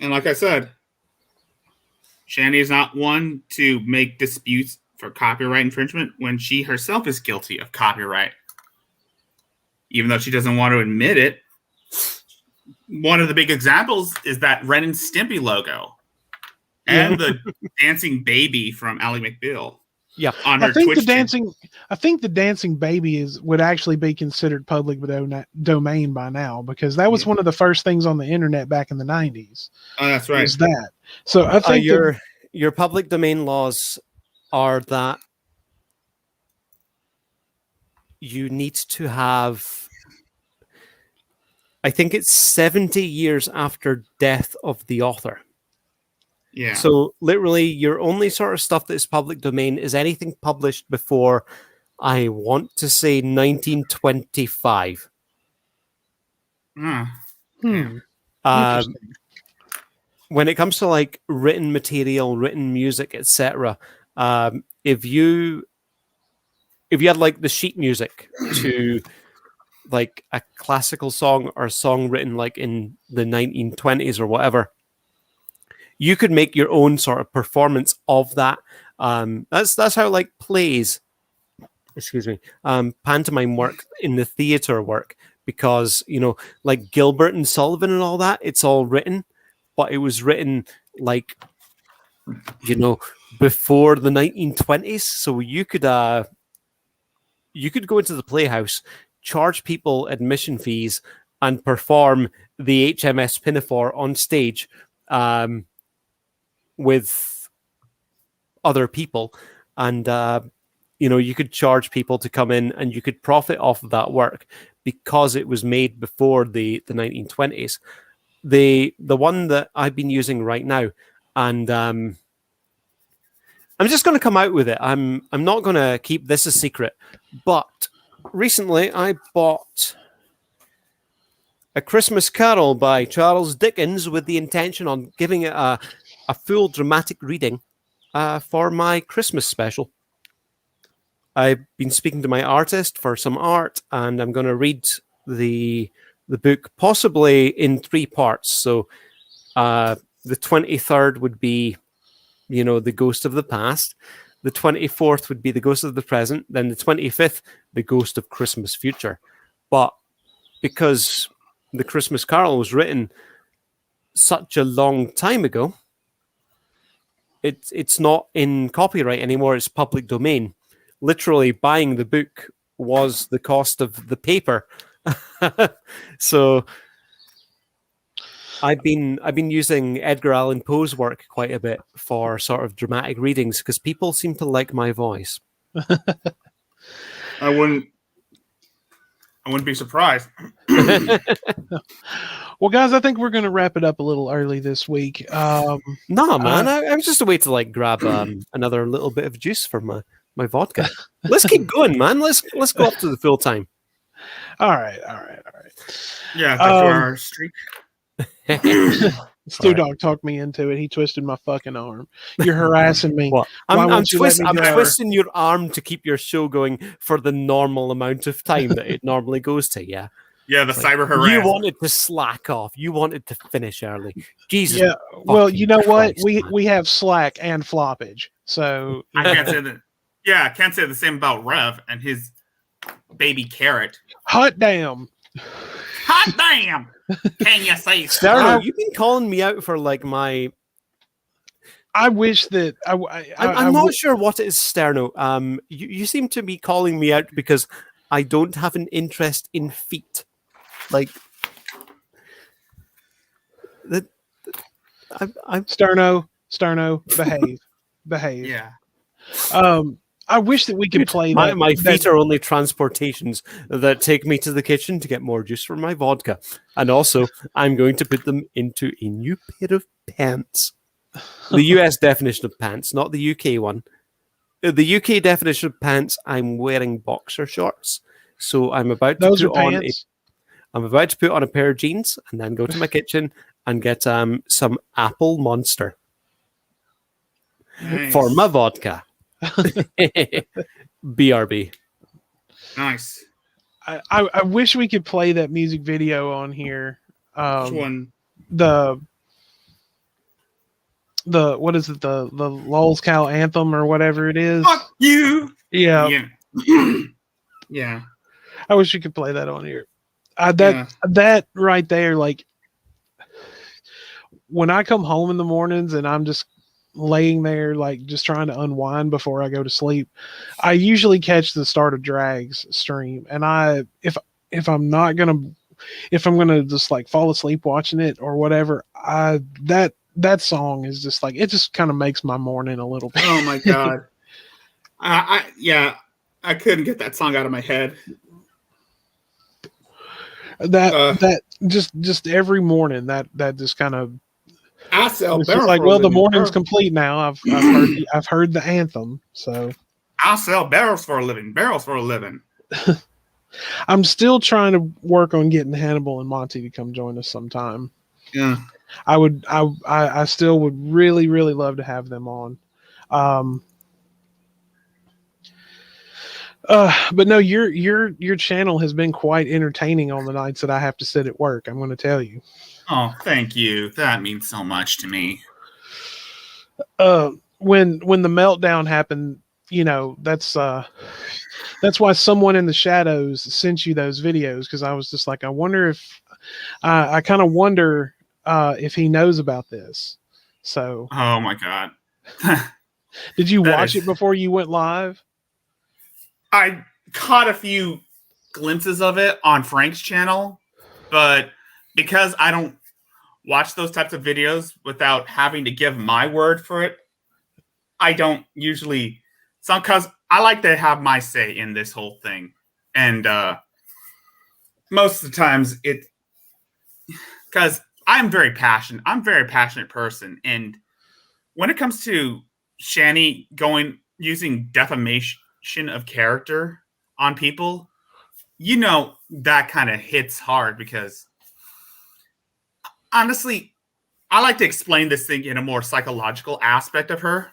And like I said, Shani is not one to make disputes for copyright infringement when she herself is guilty of copyright. Even though she doesn't want to admit it. One of the big examples is that Ren and Stimpy logo and the dancing baby from Ally McBeal. Yeah, on her I think Twitch the dancing baby would actually be considered public domain by now, because that was one of the first things on the internet back in the 90s. Oh, that's right. Was that? So I think your public domain laws are that you need to have, I think it's 70 years after death of the author. Yeah. So literally your only sort of stuff that's public domain is anything published before, I want to say, 1925. Interesting. When it comes to like written material, written music, etc., if you had like the sheet music to like a classical song or a song written like in the 1920s or whatever, you could make your own sort of performance of that. That's how like plays, pantomime work in the theater work, because like Gilbert and Sullivan and all that, it's all written, but it was written like before the 1920s. So you could go into the Playhouse, charge people admission fees, and perform the HMS Pinafore on stage with other people, and you could charge people to come in, and you could profit off of that work because it was made before the 1920s. The one that I've been using right now, and I'm just going to come out with it. I'm not going to keep this a secret, but recently I bought A Christmas Carol by Charles Dickens with the intention on giving it a full dramatic reading for my Christmas special. I've been speaking to my artist for some art, and I'm going to read the book possibly in 3 parts. So the 23rd would be, the ghost of the past. The 24th would be the ghost of the present. Then the 25th, the ghost of Christmas future. But because the Christmas Carol was written such a long time ago, it's not in copyright anymore. It's public domain. Literally buying the book was the cost of the paper. So I've been using Edgar Allan Poe's work quite a bit for sort of dramatic readings because people seem to like my voice. I wouldn't be surprised. Well, guys, I think we're going to wrap it up a little early this week. No, man, I was just a way to like grab another little bit of juice for my vodka. Let's keep going, man. Let's go up to the full time. All right. Yeah, back to our streak. Stu Dog talked me into it. He twisted my fucking arm. You're harassing me. What? Why I'm won't you let me go? twisting your arm to keep your show going for the normal amount of time that it normally goes to. Yeah. Yeah, the It's like, cyber harassment. you wanted to slack off. You wanted to finish early. Jesus. Yeah. Well, fucking you know what? Christ, man. We have slack and floppage. So you I know. can't say that. Yeah, I can't say the same about Rev and his baby carrot. Hot damn. Hot damn! Can you say Sterno, you've been calling me out for like my. I wish that I'm not sure what it is, Sterno. You seem to be calling me out because I don't have an interest in feet. Like that. I'm Sterno, behave. Yeah. I wish that we could play that. My feet are only transportations that take me to the kitchen to get more juice for my vodka. And also, I'm going to put them into a new pair of pants. The US definition of pants, not the UK one. The UK definition of pants, I'm wearing boxer shorts. So I'm about to Those are put on pants. I'm about to put on a pair of jeans and then go to my kitchen and get some Apple Monster Nice. for my vodka. BRB. Nice. I wish we could play that music video on here. Which one? The what is it? The Lulz Cal anthem or whatever it is. Fuck you. Yeah. Yeah. Yeah. I wish we could play that on here. That right there, like when I come home in the mornings and I'm just laying there, like just trying to unwind before I go to sleep, I usually catch the Start of Drags stream, and if I'm gonna just like fall asleep watching it or whatever, that song is just like, it just kind of makes my morning a little bit. Oh my god. I couldn't get that song out of my head. That just every morning that just kind of, I sell it's barrels just like, for a well, the living. morning's complete now. I've heard the anthem, so I sell barrels for a living. Barrels for a living. I'm still trying to work on getting Hannibal and Monty to come join us sometime. Yeah. I still would really, really love to have them on. But no, your channel has been quite entertaining on the nights that I have to sit at work. I'm going to tell you. Oh, thank you. That means so much to me. When the meltdown happened, you know, that's why someone in the shadows sent you those videos, because I was just like, I wonder if I kind of wonder if he knows about this. So, Oh my god. did you That watch is- it before you went live? I caught a few glimpses of it on Frank's channel, but because I don't watch those types of videos without having to give my word for it, I don't usually. Because I like to have my say in this whole thing, and most of the times because I'm very passionate. I'm a very passionate person, and when it comes to Shani using defamation of character on people, you know, that kind of hits hard, because honestly, I like to explain this thing in a more psychological aspect of her,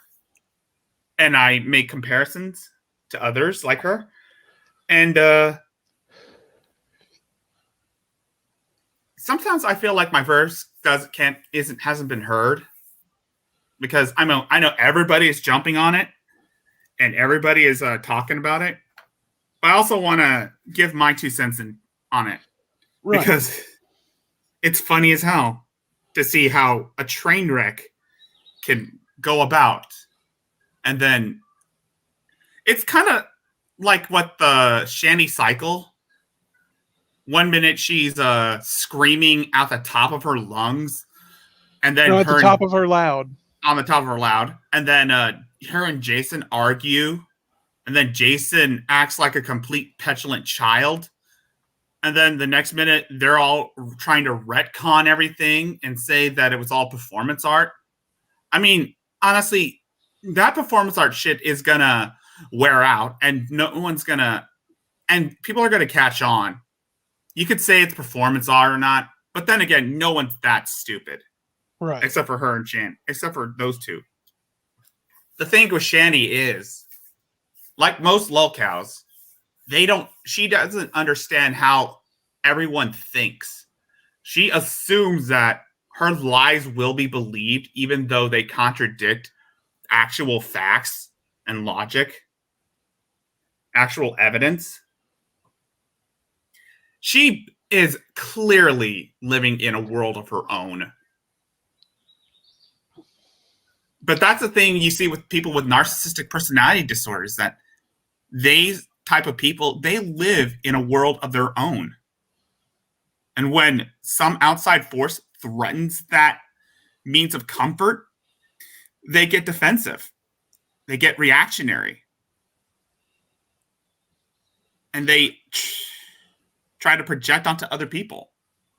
and I make comparisons to others like her, and sometimes I feel like my verse hasn't been heard, because I know everybody is jumping on it and everybody is talking about it, but I also want to give my 2 cents on it, Right. because it's funny as hell to see how a train wreck can go about, and then it's kind of like what the Shani cycle. 1 minute she's screaming out the top of her lungs, and then No, at the top of her loud. on the top of her loud, and then her and Jason argue, and then Jason acts like a complete petulant child, and then the next minute they're all trying to retcon everything and say that it was all performance art. I mean, honestly, that performance art shit is gonna wear out, and no one's gonna and people are going to catch on. You could say it's performance art or not, but then again, no one's that stupid. Right. Except for her and Shan. Except for those two. The thing with Shani is, like most lolcows, she doesn't understand how everyone thinks. She assumes that her lies will be believed even though they contradict actual facts and logic, actual evidence. She is clearly living in a world of her own. But that's the thing you see with people with narcissistic personality disorders, that these type of people, they live in a world of their own. And when some outside force threatens that means of comfort, they get defensive. They get reactionary. And they try to project onto other people.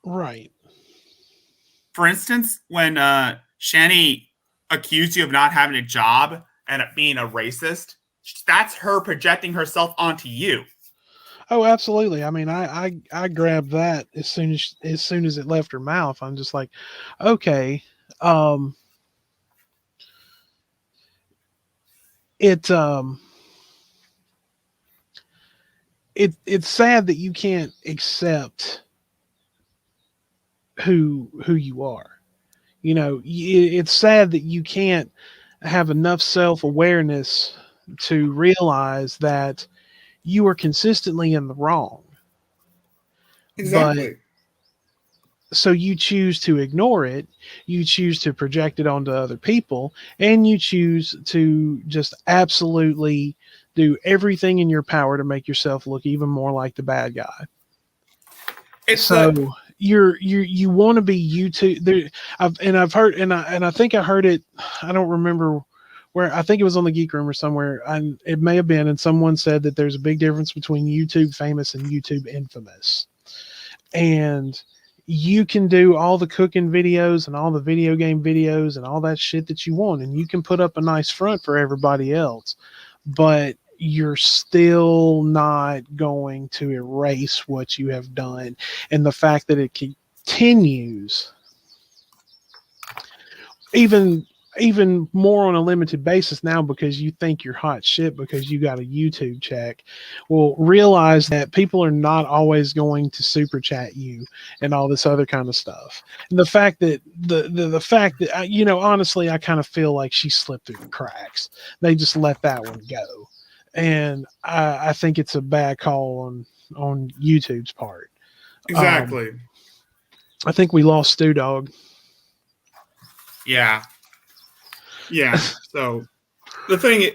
Right. For instance, when Shani accused you of not having a job and being a racist, that's her projecting herself onto you. Oh, absolutely. I mean, I grabbed that as soon as it left her mouth. I'm just like, okay, it's sad that you can't accept who you are. You know, it's sad that you can't have enough self-awareness to realize that you are consistently in the wrong. Exactly. But, so you choose to ignore it, you choose to project it onto other people, and you choose to just absolutely do everything in your power to make yourself look even more like the bad guy. You want to be YouTube there. I've heard, and I think I heard it. I don't remember where. I think it was on the Geek Room or somewhere. And it may have been. And someone said that there's a big difference between YouTube famous and YouTube infamous. And you can do all the cooking videos and all the video game videos and all that shit that you want, and you can put up a nice front for everybody else, but you're still not going to erase what you have done. And the fact that it continues even more on a limited basis now because you think you're hot shit because you got a YouTube check. Well, realize that people are not always going to super chat you and all this other kind of stuff. And the fact that the fact that, you know, honestly, I kind of feel like she slipped through the cracks. They just let that one go. And I think it's a bad call on YouTube's part. Exactly. I think we lost Stu Dog. Yeah. Yeah. So the thing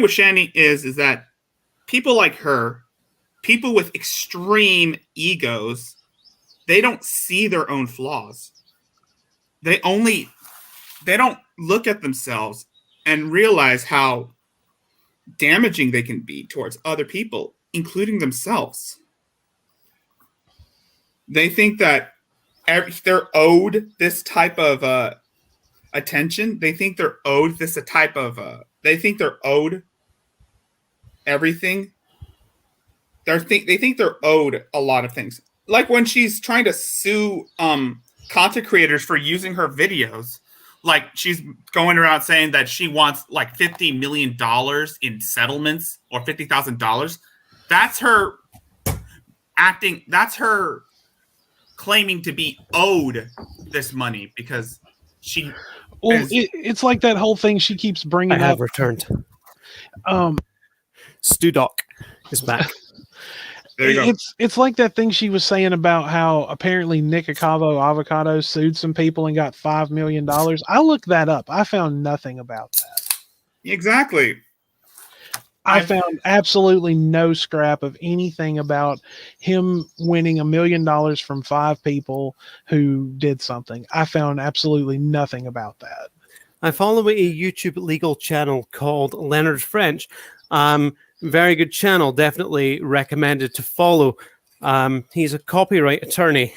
with Shani is that people like her, people with extreme egos, they don't see their own flaws. They don't look at themselves and realize how damaging they can be towards other people, including themselves. They think that they're owed this type of attention. They think they're owed this a type of they think they're owed everything. They think they're owed a lot of things. Like when she's trying to sue content creators for using her videos, like she's going around saying that she wants like $50 million in settlements or $50,000. That's her acting. That's her claiming to be owed this money because she. Well, it's like that whole thing she keeps bringing I have up. returned. Stu Doc is back. There you go. It's like that thing she was saying about how apparently Nick Avocado sued some people and got $5 million. I looked that up. I found nothing about that. Exactly. I found absolutely no scrap of anything about him winning $1 million from 5 people who did something. I found absolutely nothing about that. I follow a YouTube legal channel called Leonard French. Very good channel, definitely recommended to follow. He's a copyright attorney,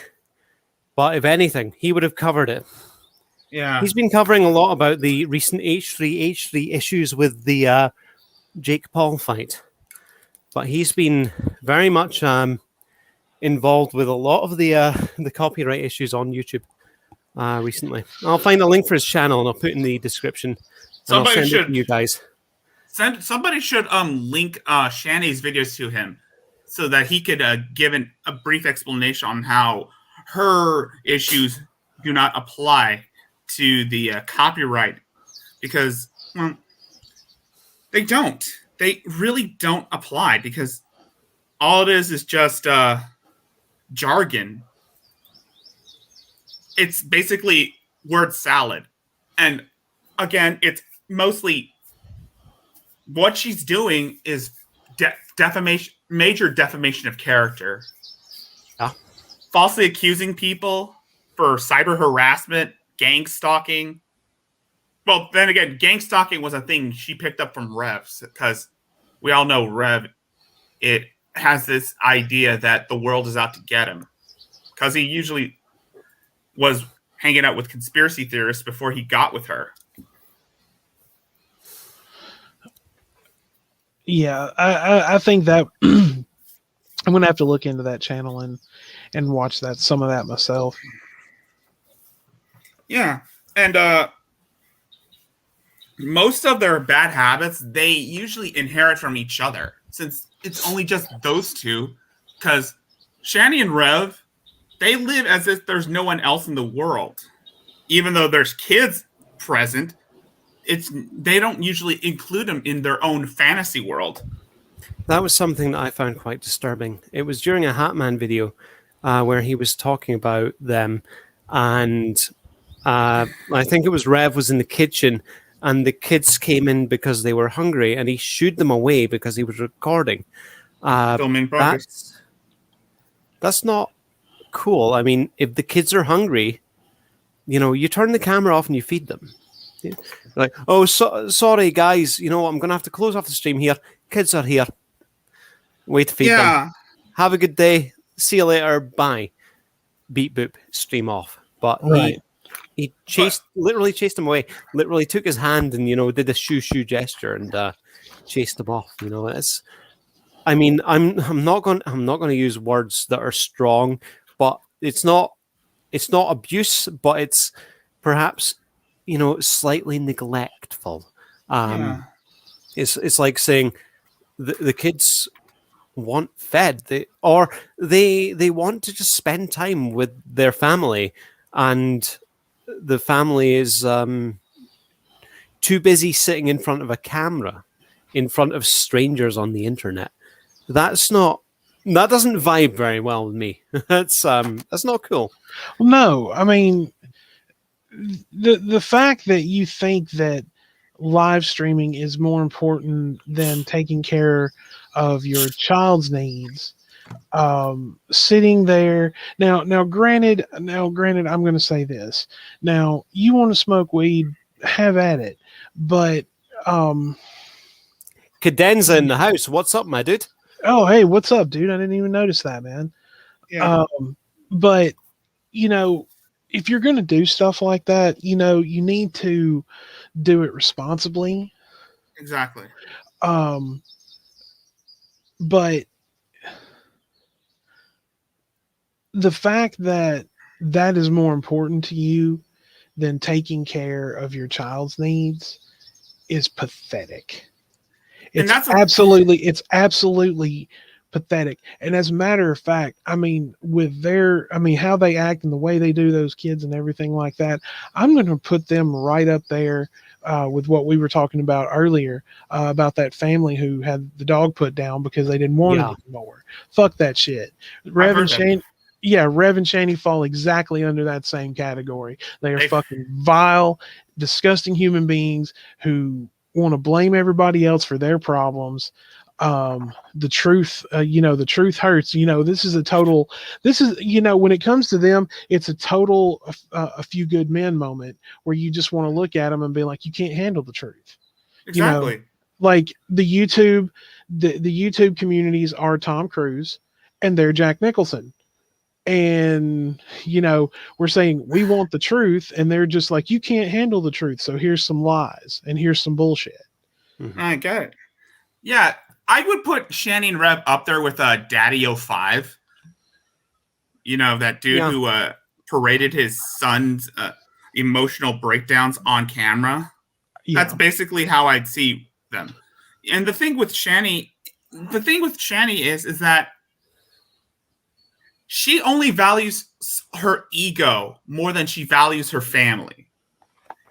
but if anything, he would have covered it. Yeah. He's been covering a lot about the recent H3 issues with the Jake Paul fight. but he's been very much involved with a lot of the copyright issues on YouTube recently. I'll find a link for his channel and I'll put it in the description. And I'll Somebody send it should to you guys. somebody should link Shani's videos to him so that he could give a brief explanation on how her issues do not apply to the copyright, because they don't. They really don't apply, because all it is just jargon. It's basically word salad. And again, it's mostly what she's doing is defamation, major defamation of character. Yeah. Falsely accusing people for cyber harassment, gang stalking. Well, then again, gang stalking was a thing she picked up from Rev, because we all know Rev, it has this idea that the world is out to get him, because he usually was hanging out with conspiracy theorists before he got with her. Yeah, I think that I'm gonna have to look into that channel and watch some of that myself. Yeah, and most of their bad habits they usually inherit from each other, since it's only just those two. Because Shani and Rev, they live as if there's no one else in the world, even though there's kids present. They don't usually include them in their own fantasy world. That was something that I found quite disturbing. It was during a Hatman video where he was talking about them, and I think it was Rev was in the kitchen, and the kids came in because they were hungry, and he shooed them away because he was recording. Filming progress. That's not cool. I mean, if the kids are hungry, you turn the camera off and you feed them. Like, oh, sorry guys, I'm gonna have to close off the stream here. Kids are here. Wait to feed them. Have a good day. See you later. Bye. Beep boop. Stream off. But Right. he literally chased him away. Literally took his hand and did a shoo gesture and chased him off. It's. I mean, I'm not going to use words that are strong, but it's not abuse, but it's perhaps slightly neglectful. It's like saying the kids want fed, they want to just spend time with their family, and the family is too busy sitting in front of a camera in front of strangers on the internet. That doesn't vibe very well with me. That's not cool. Well, no, I mean, the fact that you think that live streaming is more important than taking care of your child's needs, sitting there now granted I'm going to say this. Now, you want to smoke weed, have at it, but Cadenza in the house. What's up, my dude? oh, hey, what's up, dude? I didn't even notice that, man. But if you're going to do stuff like that, you need to do it responsibly. Exactly. But the fact that is more important to you than taking care of your child's needs is pathetic. It's absolutely pathetic. And as a matter of fact, I mean, how they act and the way they do those kids and everything like that, I'm going to put them right up there with what we were talking about earlier about that family who had the dog put down because they didn't want it anymore. Fuck that shit. Rev and Shani fall exactly under that same category. They are fucking vile, disgusting human beings who want to blame everybody else for their problems. The truth hurts. This is when it comes to them, it's a total a few good men moment where you just want to look at them and be like, you can't handle the truth. Exactly. Like the YouTube communities are Tom Cruise and they're Jack Nicholson. And we're saying we want the truth, and they're just like, you can't handle the truth, so here's some lies and here's some bullshit. I get it. Yeah, I would put Shani and Rev up there with Daddy 05. You know, that dude who paraded his son's emotional breakdowns on camera. Yeah. That's basically how I'd see them. And the thing with Shani is that she only values her ego more than she values her family.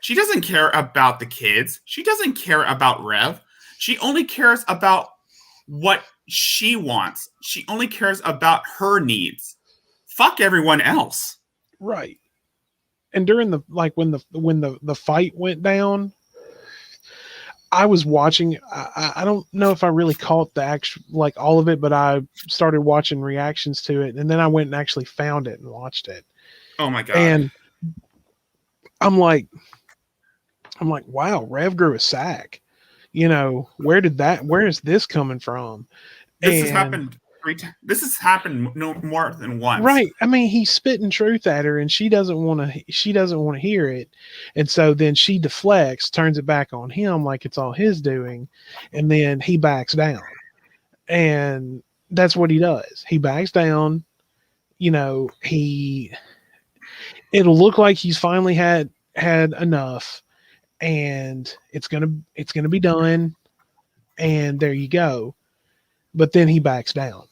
She doesn't care about the kids. She doesn't care about Rev. She only cares about what she wants. She only cares about her needs. Fuck everyone else. Right. And during when the fight went down, I was watching. I don't know if I really caught the actual all of it, but I started watching reactions to it, and then I went and actually found it and watched it. Oh my god! And I'm like, wow, Rev grew a sack. You know, where is this coming from? This has happened 3 times. This has happened no more than once. Right. I mean, he's spitting truth at her and she doesn't want to hear it. And so then she deflects, turns it back on him like it's all his doing. And then he backs down. And that's what he does. He backs down. You know, it'll look like he's finally had enough and it's going to be done. And there you go. But then he backs down.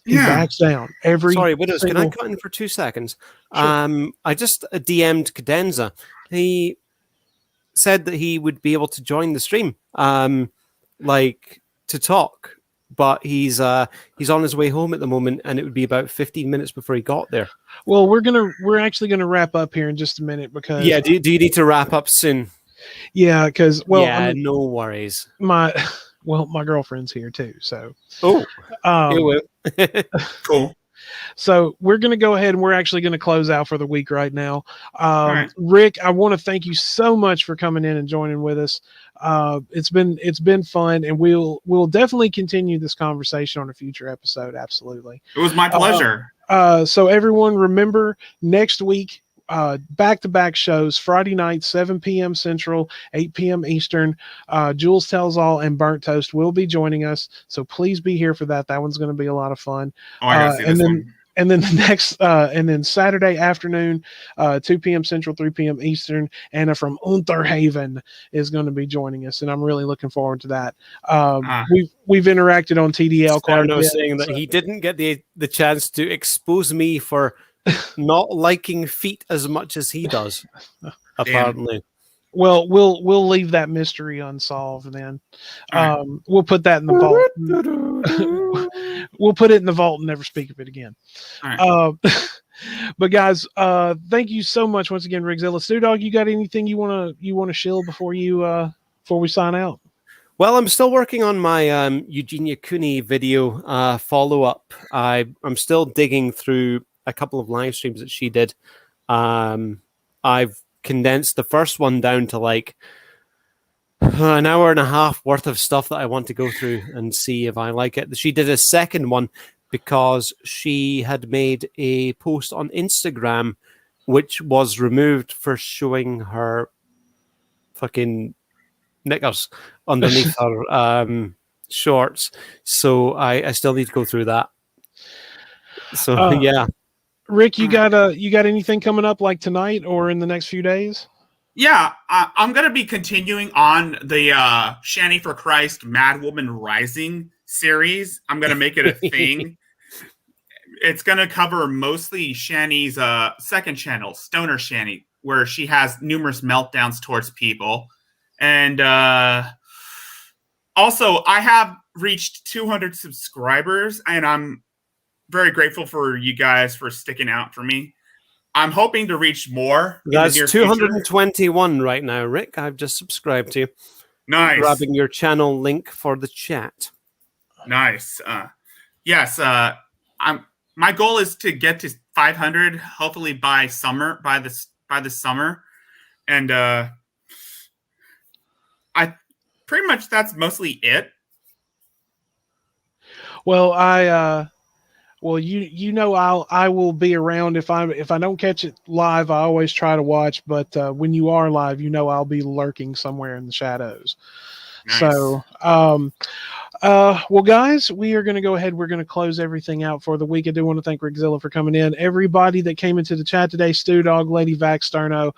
He backs down every. Sorry, Widows, can I cut in for 2 seconds? Sure. I just DM'd Cadenza. He said that he would be able to join the stream, to talk, but he's on his way home at the moment, and it would be about 15 minutes before he got there. Well, we're actually gonna wrap up here in just a minute because do you need to wrap up soon? Yeah, because no worries. My girlfriend's here too, so cool. So we're going to go ahead and we're actually going to close out for the week right now. Right. Rick, I want to thank you so much for coming in and joining with us. It's been fun, and we'll definitely continue this conversation on a future episode. Absolutely. It was my pleasure. So everyone, remember next week, back-to-back shows, Friday night, 7 p.m. Central, 8 p.m. Eastern. Jules Tells All and Burnt Toast will be joining us, so please be here for that. That one's going to be a lot of fun. Oh, I gotta see this one. And then the next, and then Saturday afternoon, 2 p.m. Central, 3 p.m. Eastern, Anna from Unterhaven is going to be joining us, and I'm really looking forward to that. We've interacted on TDL quite a bit. Saying that he didn't get the chance to expose me for not liking feet as much as he does, apparently. Well, we'll leave that mystery unsolved then. We'll put that in the vault. We'll put it in the vault and never speak of it again. But guys, thank you so much once again, Rigzilla. Stu Dog, you got anything you wanna shill before we sign out? Well, I'm still working on my Eugenia Cooney video follow-up. I'm still digging through a couple of live streams that she did. I've condensed the first one down to an hour and a half worth of stuff that I want to go through and see if I like it. She did a second one because she had made a post on Instagram which was removed for showing her fucking knickers underneath her shorts. So I still need to go through that. So yeah. Rick, you got anything coming up like tonight or in the next few days? Yeah, I'm going to be continuing on the Shani for Christ Mad Woman Rising series. I'm going to make it a thing. It's going to cover mostly Shani's second channel, Stoner Shani, where she has numerous meltdowns towards people. And also, I have reached 200 subscribers, and I'm very grateful for you guys for sticking out for me. I'm hoping to reach more. That's 221 right now, Rick. I've just subscribed to you. Nice. Grabbing your channel link for the chat. Nice. Yes. My goal is to get to 500, hopefully by summer, by the summer, and I pretty much that's mostly it. Well, I will be around if I don't catch it live. I always try to watch, but when you are live, I'll be lurking somewhere in the shadows. Nice. So, Well, guys, we are going to go ahead. We're going to close everything out for the week. I do want to thank Rickzilla for coming in. Everybody that came into the chat today, Stu Dog, Lady Vax Sterno,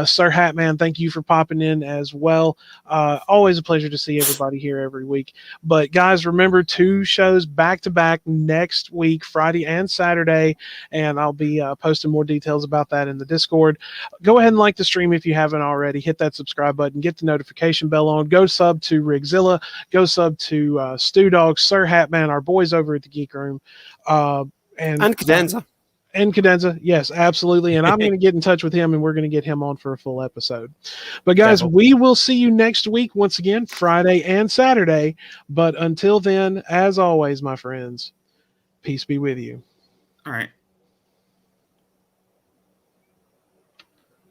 Sir Hatman, thank you for popping in as well. Always a pleasure to see everybody here every week. But guys, remember 2 shows back to back next week, Friday and Saturday, and I'll be posting more details about that in the Discord. Go ahead and like the stream if you haven't already. Hit that subscribe button, get the notification bell on. Go sub to Rickzilla. Go sub to Stu Dog, Sir Hatman, our boys over at the Geek Room, And Cadenza. And Cadenza, yes, absolutely. And I'm going to get in touch with him, and we're going to get him on for a full episode. But guys, we will see you next week once again, Friday and Saturday. But until then, as always, my friends, peace be with you. All right.